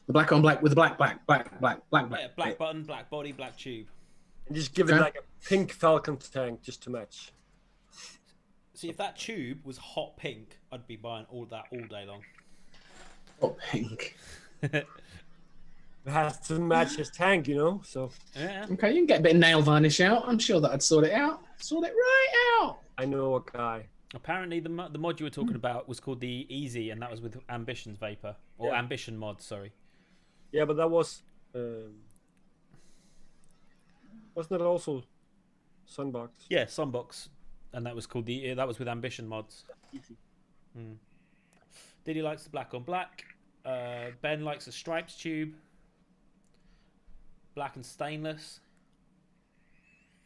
The black on black with the black. Yeah, black button, black body, black tube. And just give it like a pink Falcon tank just to match. See, if that tube was hot pink, I'd be buying all that all day long. Hot pink. It has to match his tank, you know. So Yeah. Okay, you can get a bit of nail varnish out. I'm sure that I'd sort it out. Sort it right out. I know a guy. Apparently, the mod you were talking about was called the Easy, and that was with Ambition's Vapor or Ambition mod. Sorry. Yeah, but that was wasn't it also Sunbox? Yeah, Sunbox, and that was called that was with Ambition mods. Easy. Diddy likes the black on black. Ben likes the striped tube. Black and stainless.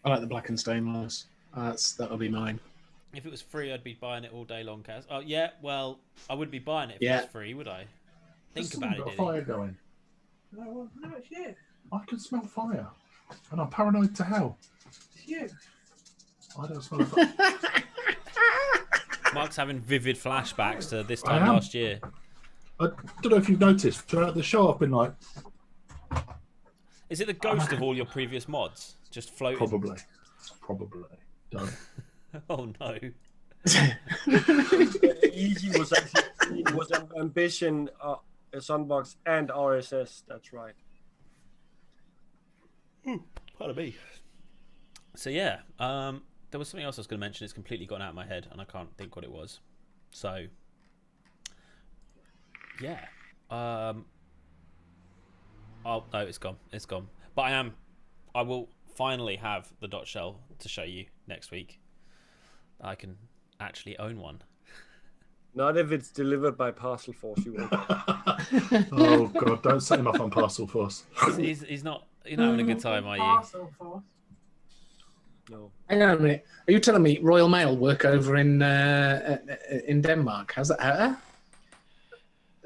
I like the black and stainless. That'll be mine. If it was free, I'd be buying it all day long, Kaz. Oh yeah, well, I wouldn't be buying it if it was free, would I? Think about it, got Diddy. fire going. No, it's you. I can smell fire, and I'm paranoid to hell. It's you. I don't smell fire. Mark's having vivid flashbacks to this I time am. last year. I don't know if you've noticed throughout the show, I've been like, Is it the ghost of all your previous mods just floating? probably. Don't. Oh no. Easy was actually Ambition, Sunbox, and RSS. That's right. Pardon me. So yeah, there was something else I was going to mention. It's completely gone out of my head, and I can't think what it was. So yeah, oh no, it's gone. It's gone. But I will finally have the dot shell to show you next week. I can actually own one. Not if it's delivered by Parcel Force. You won't. Oh God! Don't set him up on Parcel Force. He's not. You're not having a good time, are you? Parcel Force. No. Hang on a minute. Are you telling me Royal Mail work over in Denmark? How's that? I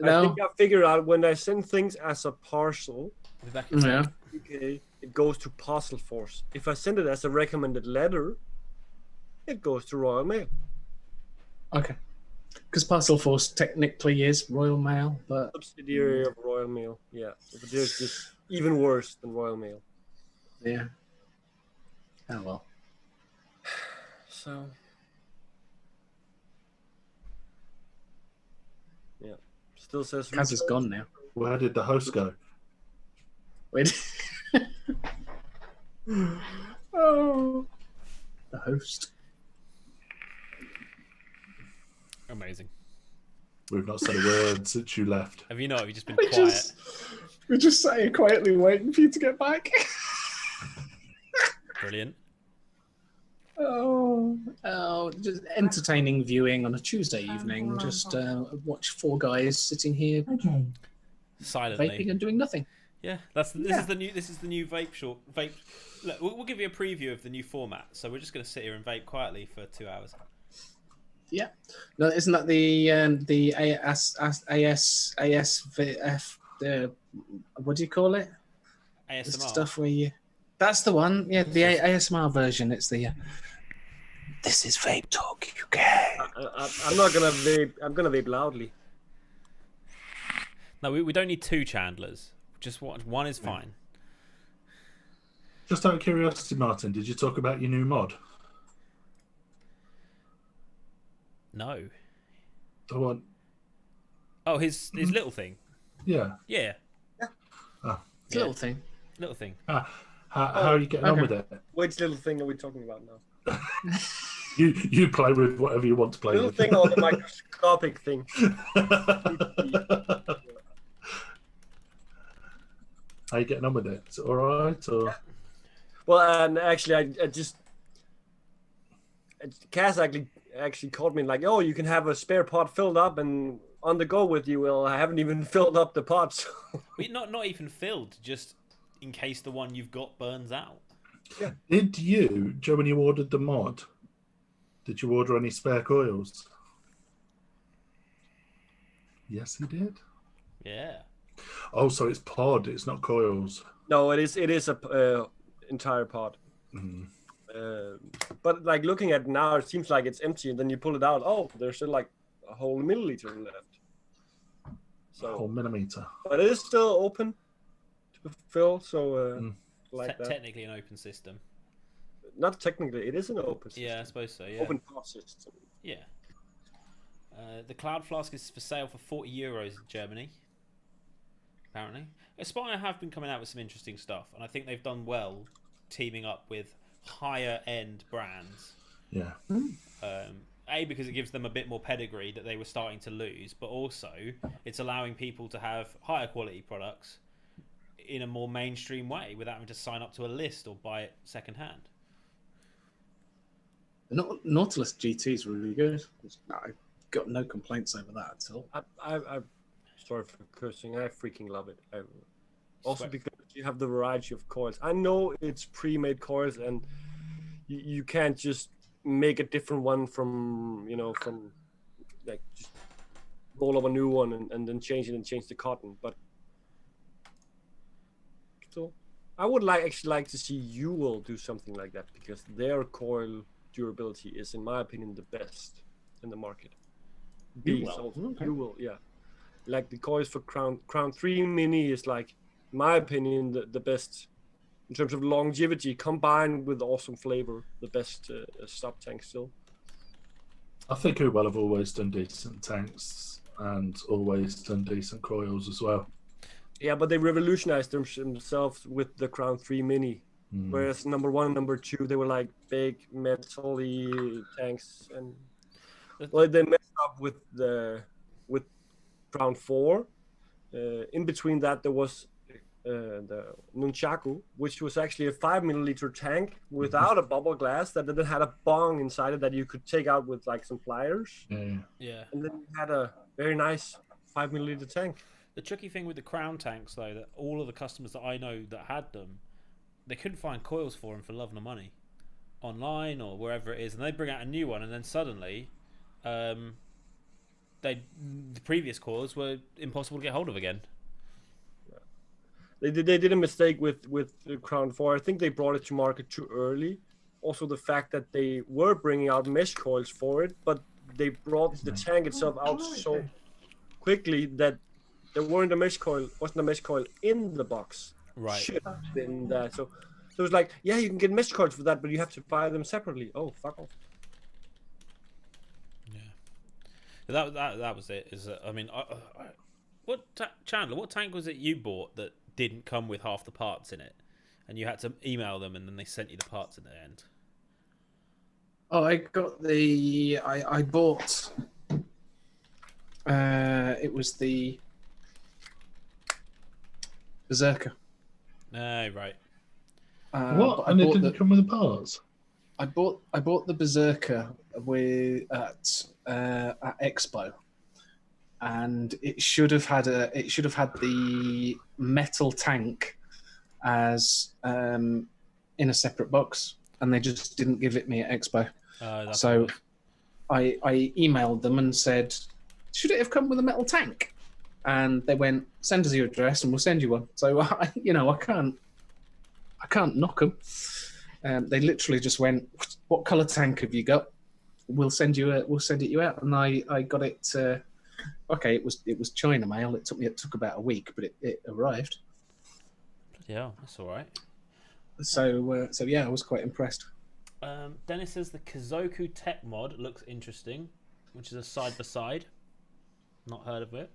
No. think I figured out when I send things as a parcel, We're back in Yeah. UK, it goes to Parcel Force. If I send it as a recommended letter, it goes to Royal Mail. Okay. Because Parcel Force technically is Royal Mail, but Subsidiary of Royal Mail. Yeah. But they're just even worse than Royal Mail. yeah. Oh well. So. Yeah. Still says. Kaz is gone now. Where did the host go? Wait. Oh. The host. Amazing. We've not said a word since you left. Have you not? Have you just been We quiet? we just sat here quietly waiting for you to get back. Brilliant. Just entertaining viewing on a Tuesday evening. Just watch four guys sitting here Okay. Silently. vaping and doing nothing. Yeah, this is the new vape. Look, we'll give you a preview of the new format. So we're just going to sit here and vape quietly for 2 hours. Yeah. No, isn't that the ASVF? The what do you call it? The ASMR. stuff where you. That's the one. Yeah, the ASMR version. It's the. This is Vape Talk UK. I'm not gonna vape. I'm gonna vape loudly. No, we don't need two Chandlers. Just one is fine. Just out of curiosity, Martin, did you talk about your new mod? No. I want. Oh, his little thing. Yeah. Yeah, It's a little thing. little thing. How are you getting on okay. with it? Which little thing are we talking about now? You play with whatever you want to play Little with. thing or the microscopic thing? How are you getting on with it? Is it all right? Or Well, and actually, I just Cass actually called me like, "Oh, you can have a spare pod filled up and on the go with you." Well, I haven't even filled up the pods. Not even filled, just in case the one you've got burns out. Yeah. Did you, Joe, when you ordered the mod, did you order any spare coils? Yes, he did. Yeah. Oh, so it's pod, it's not coils. No, it is a entire pod. Mm. But like looking at it now, it seems like it's empty, and then you pull it out. Oh, there's still like a whole milliliter left. A whole millimeter. But it is still open to fill. So like that. Technically an open system. Not technically, it is an open system. Yeah, I suppose so. Yeah. Open pod system. Yeah. The Cloud Flask is for sale for €40 in Germany. Apparently, Aspire have been coming out with some interesting stuff, and I think they've done well teaming up with higher end brands. Yeah. Because it gives them a bit more pedigree that they were starting to lose, but also it's allowing people to have higher quality products in a more mainstream way without having to sign up to a list or buy it secondhand. The Nautilus GT is really good. I've got no complaints over that at all. I'm sorry for cursing. I freaking love it. Also because you have the variety of coils. I know it's pre-made coils, and you can't just make a different one from like just roll up a new one and then change it and change the cotton. But so I would actually like to see Uwell do something like that, because their coil durability is, in my opinion, the best in the market. Uwell, yeah. Like the coils for Crown 3 Mini is, like, in my opinion, the best in terms of longevity combined with awesome flavor. The best stop tank still. I think Uwell have always done decent tanks and always done decent coils as well. Yeah, but they revolutionized themselves with the Crown 3 Mini. Whereas number 1 and number 2, they were like big metal-y tanks, and well, they messed up with Crown 4. In between that, there was the Nunchaku, which was actually a 5 milliliter tank without a bubble glass that then had a bong inside it that you could take out with like some pliers. Yeah. And then you had a very nice 5 milliliter tank. The tricky thing with the Crown tanks, though, that all of the customers that I know that had them, they couldn't find coils for them for love nor money online or wherever it is, and they bring out a new one, and then suddenly the previous coils were impossible to get hold of again. They did a mistake with the Crown 4. I think they brought it to market too early. Also, the fact that they were bringing out mesh coils for it, but they brought the tank itself out so quickly that there wasn't a mesh coil in the box. Right. Should have been that. So it was like, yeah, you can get mesh coils for that, but you have to buy them separately. Oh, fuck off. Yeah. That was it. Chandler, what tank was it you bought that didn't come with half the parts in it, and you had to email them and then they sent you the parts at the end? Oh, I bought it was the Berserker. Right. What? And it didn't come with the parts? I bought the Berserker at Expo, and it should have had the metal tank as in a separate box, and they just didn't give it me at Expo. So I emailed them and said, should it have come with a metal tank? And they went, send us your address and we'll send you one. So I can't knock them. They literally just went, what color tank have you got? We'll send it you out. And I got it. Okay, it was China mail. It took about a week, but it arrived. Yeah, that's all right. So yeah, I was quite impressed. Dennis says the Kazoku Tech mod looks interesting, which is a side by side. Not heard of it.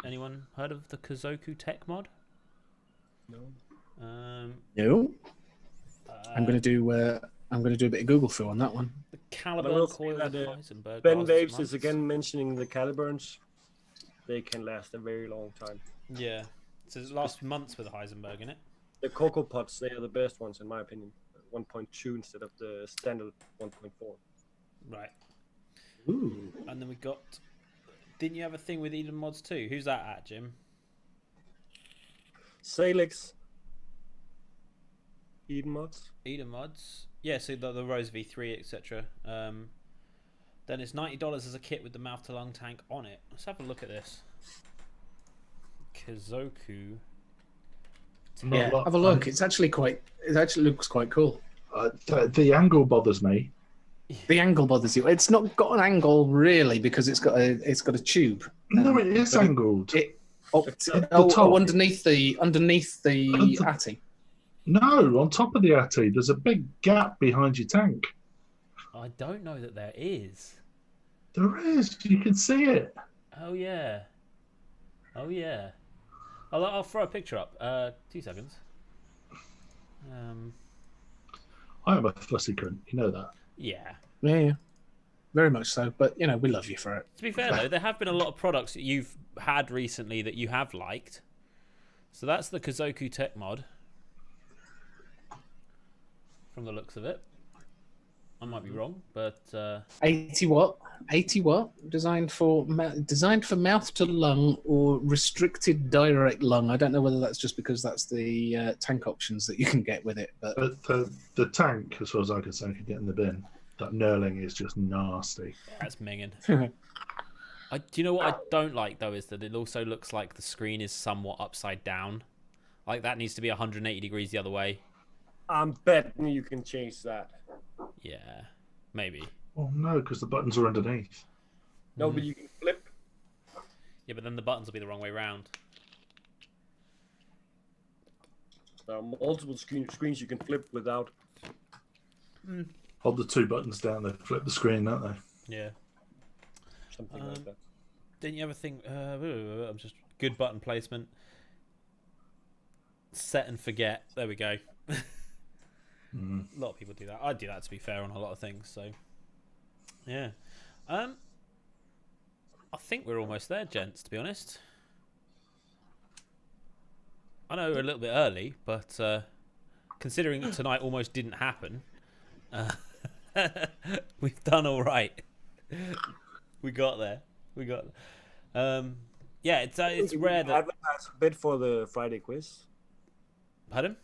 Anyone heard of the Kazoku Tech mod? No. No. I'm gonna do a bit of Google foo on that one. The Caliburn coil Heisenberg. Ben Waves is again mentioning the Caliburns. They can last a very long time. Yeah. So it lasts months with a Heisenberg in it. The Cocoa Pots, they are the best ones in my opinion. 1.2 instead of the standard 1.4. Right. Ooh. And then we got. Didn't you have a thing with Eden Mods too? Who's that at, Jim? Salix. Eden Mods. Eden Mods. Yeah, so the Rose V3, etc. Then it's $90 as a kit with the mouth to lung tank on it. Let's have a look at this. Kazoku. Yeah, have a look. It's actually quite. It actually looks quite cool. The angle bothers me. The angle bothers you. It's not got an angle really because it's got a tube. No, it is angled. Underneath the Atty. No, on top of the Atty, there's a big gap behind your tank. I don't know that there is. There is. You can see it. Oh yeah. Oh yeah. I'll throw a picture up. 2 seconds. I am a fussy cunt. You know that. Yeah. Yeah. Very much so. But you know, we love you for it. To be fair though, there have been a lot of products that you've had recently that you have liked. So that's the Kazoku Tech mod. From the looks of it. I might be wrong, but 80 watt, designed for mouth to lung or restricted direct lung. I don't know whether that's just because that's the tank options that you can get with it, but the tank, as far as I can say, can get in the bin. That knurling is just nasty. that's minging. Do you know what I don't like though is that it also looks like the screen is somewhat upside down. Like that needs to be 180 degrees the other way. I'm betting you can change that. Yeah, maybe. Oh no, because the buttons are underneath. No, but you can flip. Yeah, but then the buttons will be the wrong way round. There are multiple screens you can flip without. Hold the two buttons down, they flip the screen, don't they? Yeah. Something like that. Didn't you ever think? I'm just good button placement. Set and forget. There we go. A lot of people do that. I do that to be fair on a lot of things. So, yeah. I think we're almost there, gents. To be honest, I know we're a little bit early, but considering that tonight almost didn't happen, we've done all right. We got there. Yeah, it's rare that. Advertise a bit for the Friday quiz. Pardon?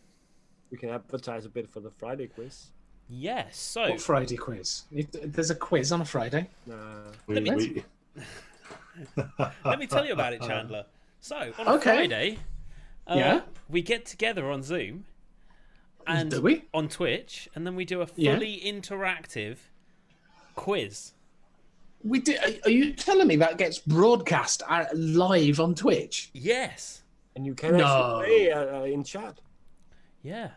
We can advertise a bit for the Friday quiz. Yes. So what Friday quiz? There's a quiz on a Friday. Let me tell you about it, Chandler. So on a Friday, we get together on Zoom and do we? on Twitch, and then we do a fully interactive quiz. We do. Are you telling me that gets broadcast live on Twitch? Yes. And you can actually play in chat. Yeah.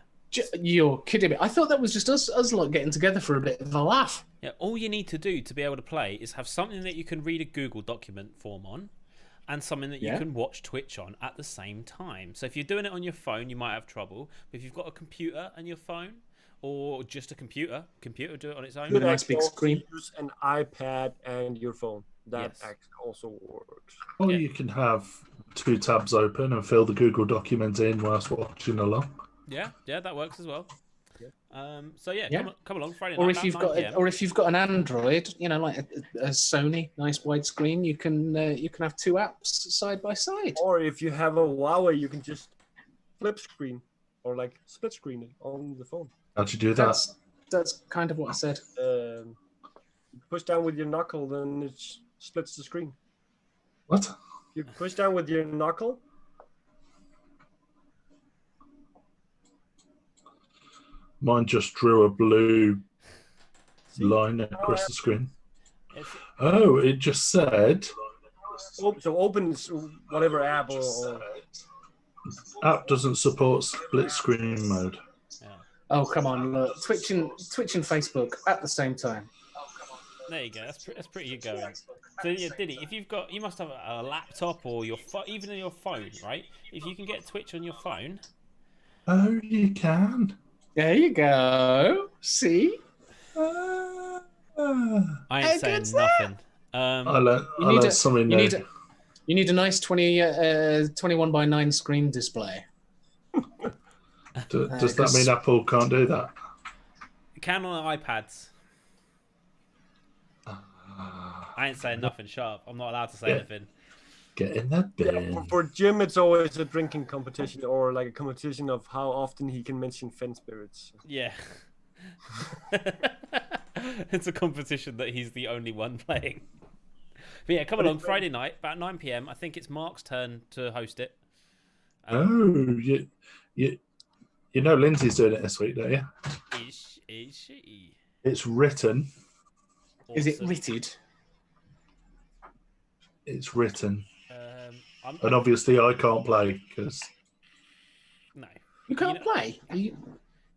You're kidding me. I thought that was just us like getting together for a bit of a laugh. Yeah, all you need to do to be able to play is have something that you can read a Google document form on and something that you can watch Twitch on at the same time. So if you're doing it on your phone, you might have trouble. But if you've got a computer and your phone, or just a computer do it on its own. With a nice big screen. Use an iPad and your phone. That also works. Or you can have two tabs open and fill the Google document in whilst watching along. Yeah, that works as well. Yeah. So come along Friday night. Or if you've got an Android, you know, like a Sony, nice widescreen, you can have two apps side by side. Or if you have a Huawei, you can just flip screen or like split screen it on the phone. How'd you do that? That's kind of what I said. Push down with your knuckle, then it splits the screen. What? You push down with your knuckle. Mine just drew a blue line across the screen. Oh, it just said. So open whatever app or app doesn't support split screen mode. Yeah. Oh come on! Look, Twitch and Facebook at the same time. There you go. That's pretty good going. So yeah, Diddy, if you've got, you must have a laptop or even on your phone, right? If you can get Twitch on your phone. Oh, you can. There you go. See? I ain't saying nothing. I learned something new. You need a nice 21 by 9 screen display. Does that mean Apple can't do that? It can on iPads. I ain't saying nothing sharp. I'm not allowed to say Yeah. anything. Get in the bin. Yeah, for Jim, it's always a drinking competition or like a competition of how often he can mention Fen spirits. Yeah. It's a competition that he's the only one playing. But yeah, come along Friday night, about 9 p.m. I think it's Mark's turn to host it. You know Lindsay's doing it this week, don't you? Is she? It's written. Is it Awesome. writted? It's written. I'm And obviously I can't play because no. You can't play.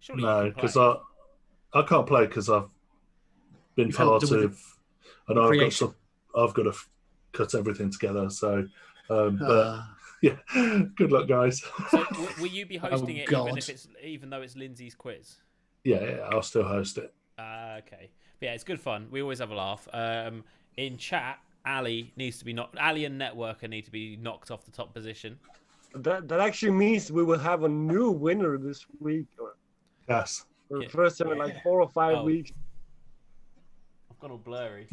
Surely no, you can because play. I can't play because I've been You've helped part with of, and I've creation. got to cut everything together. So, but yeah, good luck, guys. So will you be hosting it God. even though it's Lindsay's quiz? Yeah, I'll still host it. Okay. But yeah, it's good fun. We always have a laugh. In chat, Ali needs to be Ali and Networker need to be knocked off the top position. That actually means we will have a new winner this week. Yes. For the Yeah. first time in like 4 or 5 Oh. weeks. I've gone all blurry.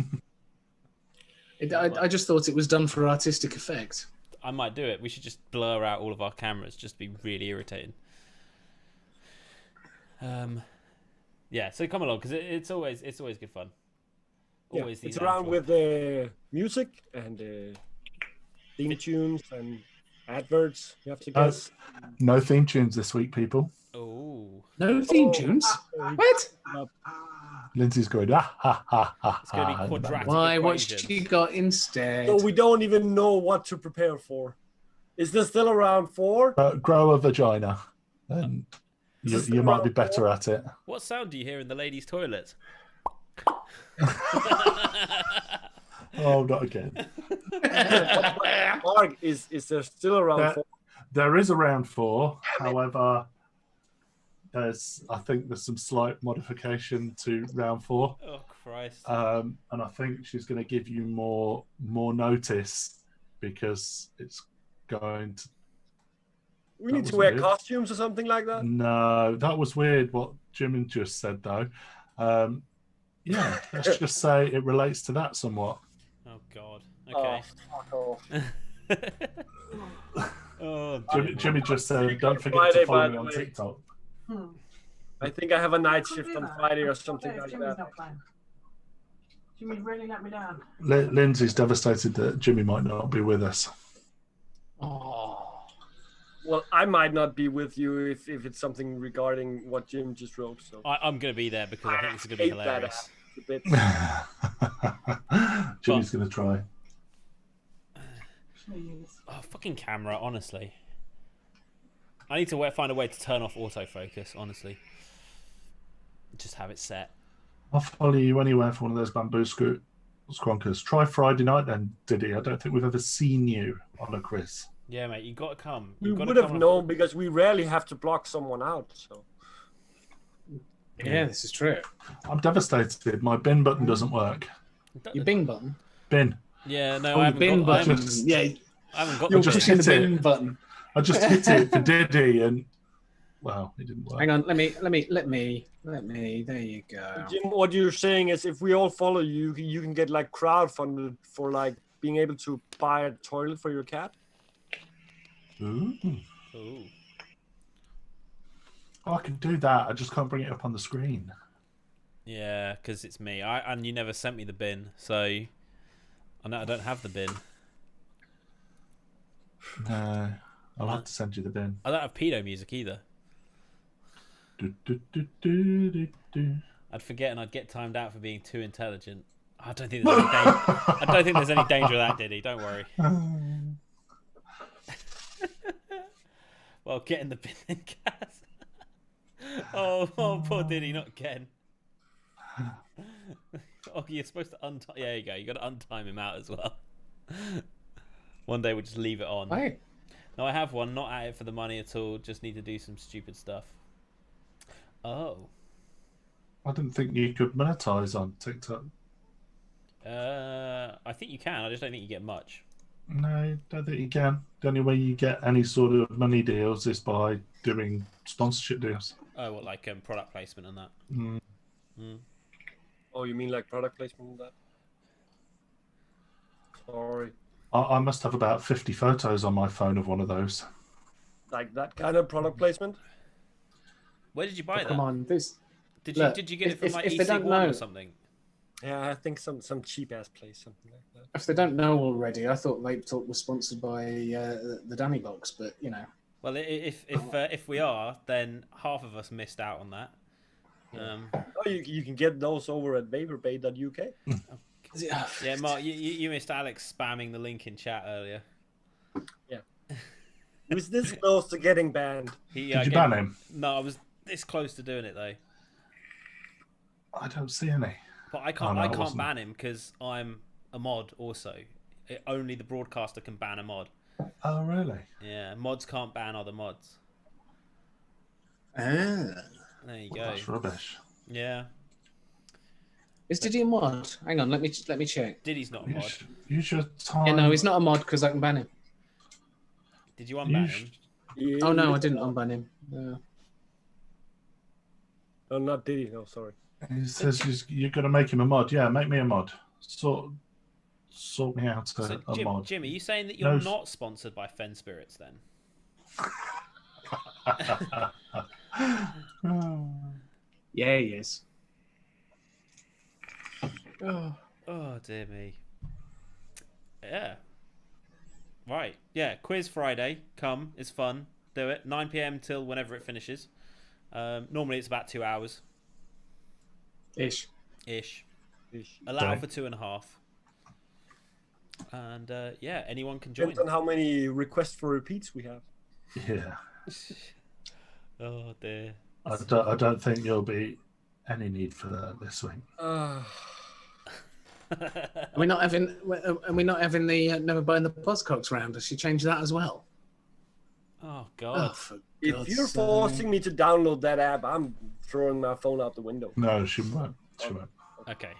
I just thought it was done for artistic effect. I might do it. We should just blur out all of our cameras just to be really irritating. Yeah, so come along because it's always good fun. Yeah, Always these it's around handful. with music and theme tunes and adverts. You have to guess. No theme tunes this week, people. Oh, No theme tunes. What? Lindsay's going, ha, ha, ha, ha. it's going to be ha, quadratic. Why? What equations. she got instead? So we don't even know what to prepare for. Is this still around 4? Grow a vagina, and you might be better at it. What sound do you hear in the ladies' toilet? Oh, not again. Mark, is there still around 4? There is a round 4. However, I think there's some slight modification to round 4. Oh Christ! And I think she's going to give you more notice because it's going to. We need to wear costumes or something like that? No, that was weird what Jim just said though. Yeah, let's just say it relates to that somewhat. Oh God. Okay. Oh, fuck off. Oh, Jimmy just said, don't forget Friday, to follow by me the on way. TikTok. I think I have a night shift on Friday or something like Jimmy's that. not playing. Jimmy's really let me down. Lindsay's devastated that Jimmy might not be with us. Oh. Well, I might not be with you if it's something regarding what Jim just wrote. So I'm going to be there because I think this is going to be hate that hilarious. a bit. Jimmy's going to try. Oh, fucking camera, honestly. I need to find a way to turn off autofocus, honestly. Just have it set. I'll follow you anywhere for one of those bamboo scronkers. Try Friday night then, Diddy. I don't think we've ever seen you on a quiz. Yeah, mate, you got to come. We You've got to would have come known because we rarely have to block someone out. So Yeah, this is true. I'm devastated. My bin button doesn't work. Your Bing button. Bin. Yeah, no, Oh, I the haven't bin got, I button. haven't, Yeah, I haven't got you're the just pushing the hit it. Bing button. I just hit it for Diddy and well, it didn't work. Hang on, let me. There you go. Jim, what you're saying is if we all follow you, you can get like crowdfunded for like being able to buy a toilet for your cat. Ooh. Ooh. Oh, I can do that. I just can't bring it up on the screen. Yeah, because it's me. And you never sent me the bin, so I don't have the bin. No, I'll have to send you the bin. I don't have pedo music either. Do, do, do, do, do, do. I'd forget and I'd get timed out for being too intelligent. I don't think there's any danger. I don't think there's any danger of that, Diddy. Don't worry. Well, get in the bin then, Kaz. Oh, poor Diddy, not Ken. Oh, you're supposed to untime. Yeah, there you go. You got to untime him out as well. One day we'll just leave it on. Right. No, I have one. Not at it for the money at all. Just need to do some stupid stuff. Oh. I didn't think you could monetize on TikTok. I think you can. I just don't think you get much. No, I don't think you can. The only way you get any sort of money deals is by doing sponsorship deals. Oh, what, like product placement and that? Mm. Mm. Oh, you mean like product placement and that? Sorry. I must have about 50 photos on my phone of one of those. Like that kind of product placement. Where did you buy that? Come on, this. Did Look, you get it from if like they don't EC1 know- or something? Yeah, I think some cheap ass place, something like that. If they don't know already, I thought Vape Talk was sponsored by the Danny Box, but you know. Well, if we are, then half of us missed out on that. Oh, you can get those over at vaporbay.uk. Yeah, Mark, you missed Alex spamming the link in chat earlier. Yeah. Was this close to getting banned? Did you ban him? No, I was this close to doing it though. I don't see any. But I can't ban him because I'm a mod also. Only the broadcaster can ban a mod. Oh, really? Yeah, mods can't ban other mods. Ah. There you go. That's rubbish. Yeah. Is Diddy a mod? Hang on, let me check. Diddy's not a mod. Use your time. Yeah, no, he's not a mod because I can ban him. Did you unban him? Yeah. Oh no, I didn't unban him. No. Oh, not Diddy. No, sorry. He says you're going to make him a mod. Yeah, make me a mod. Sort me out So, a mod. Jim, are you saying that you're not sponsored by Fen Spirits then? Yeah, he is. Oh dear me. Yeah. Right. Yeah. Quiz Friday. Come. It's fun. Do it. 9 p.m. till whenever it finishes. Normally it's about 2 hours. Ish. Allow Okay. for 2.5. And yeah, anyone can join. Depends on how many requests for repeats we have. Yeah. Oh dear. I don't think there'll be any need for that this week. We're not having the never buying the Buzzcocks round. Does she change that as well? Oh God. For If God's you're sake. forcing me to download that app, I'm throwing my phone out the window. No, she won't. She won't. Okay.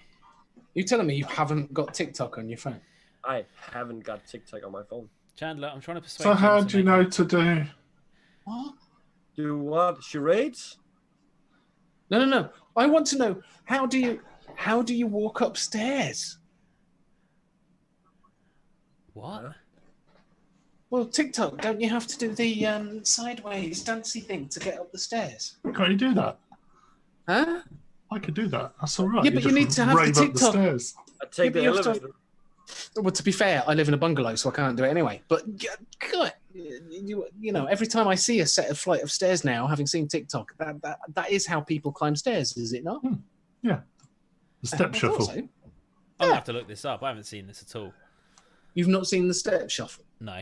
You telling me you haven't got TikTok on your phone? I haven't got TikTok on my phone. Chandler, I'm trying to persuade So how Jim do you to know make to do? What? Do what? Charades? No. I want to know how do you walk upstairs? What? Well, TikTok, don't you have to do the sideways dancey thing to get up the stairs? Can't you do that? Huh? I could do that. That's all right. Yeah, but you just need to have the rave up TikTok. stairs. I take Yeah, the but you have to- elevator. Well, to be fair, I live in a bungalow, so I can't do it anyway. But God, you know, every time I see a set of flight of stairs now, having seen TikTok, that is how people climb stairs, is it not? Yeah. The step I thought shuffle. so. I'm gonna have to look this up. I haven't seen this at all. You've not seen the step shuffle? No.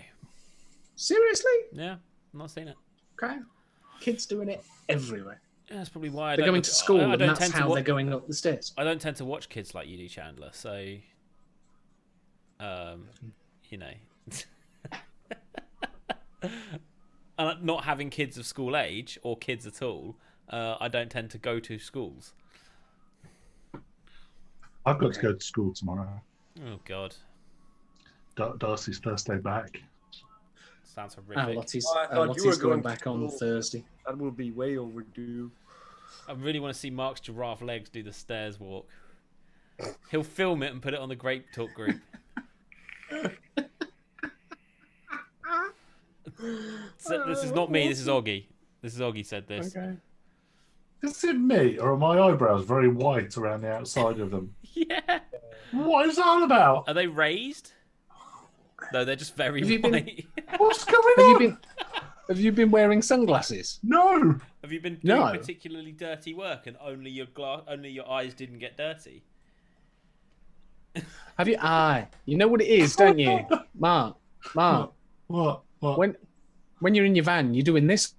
Seriously? Yeah, not seen it. Okay. Kids doing it everywhere. Yeah, that's probably why I They're don't going look- to school, I and don't that's tend to how wa- they're going up the stairs. I don't tend to watch kids like you do, Chandler. So, you know, and not having kids of school age or kids at all, I don't tend to go to schools. I've got to go to school tomorrow. Oh God, Darcy's first day back. sounds Oh, horrific. Lottie's, Oh, I thought you Lottie's were going going to back on school. Thursday. That will be way overdue. I really want to see Mark's giraffe legs do the stairs walk. He'll film it and put it on the Grape Talk group. So, this is not me. This is Oggy. This is Oggy said this. Okay. Is it me, or are my eyebrows very white around the outside of them? Yeah. What is that about? Are they raised? No, they're just very Have you been- white. What's going on? Have you been wearing sunglasses? No. Have you been doing No. particularly dirty work and only your eyes didn't get dirty? Have you? You know what it is, don't you, Mark? What? When you're in your van, you're doing this,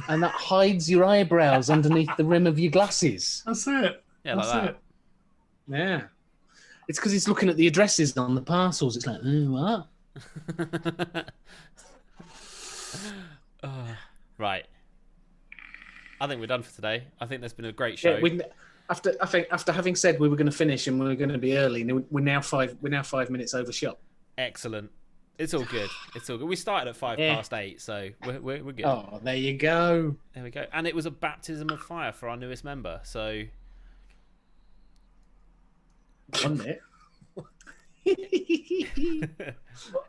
and that hides your eyebrows underneath the rim of your glasses. That's it. Yeah, like That's that. it. Yeah, it's because he's looking at the addresses on the parcels. It's like, what? Right. I think we're done for today. I think there's been a great show. Yeah, after having said we were going to finish and we were going to be early, and we're now 5 minutes over shot. Excellent. It's all good. It's all good. We started at 8:05, so we're good. Oh, there you go. There we go. And it was a baptism of fire for our newest member. So Wasn't it?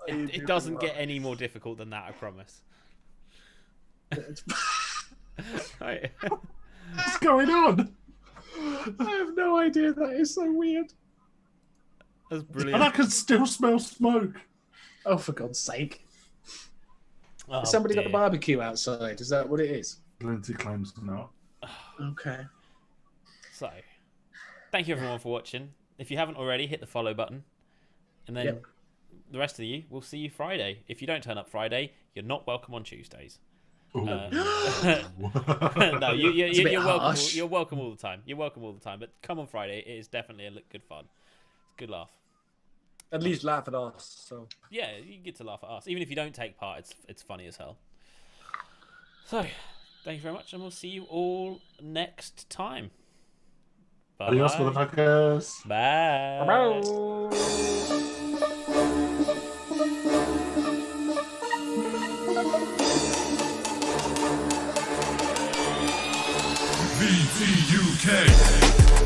It doesn't get any more difficult than that, I promise. Right. What's going on? I have no idea. That is so weird. That's And brilliant. I can still smell smoke. Oh, for God's sake! Oh, Has somebody got the dear. barbecue outside? Is that what it is? Lindsay claims not. Okay. So, thank you everyone for watching. If you haven't already, hit the follow button. And then Yep. the rest of you, we'll see you Friday. If you don't turn up Friday, you're not welcome on Tuesdays. Ooh. No, It's a bit you're welcome. harsh. You're welcome all the time. You're welcome all the time. But come on Friday. It is definitely a good fun. It's a good laugh. At least laugh at us. So Yeah, you get to laugh at us. Even if you don't take part, it's funny as hell. So, thank you very much, and we'll see you all next time. Bye. Adios, motherfuckers. Bye. VT UK.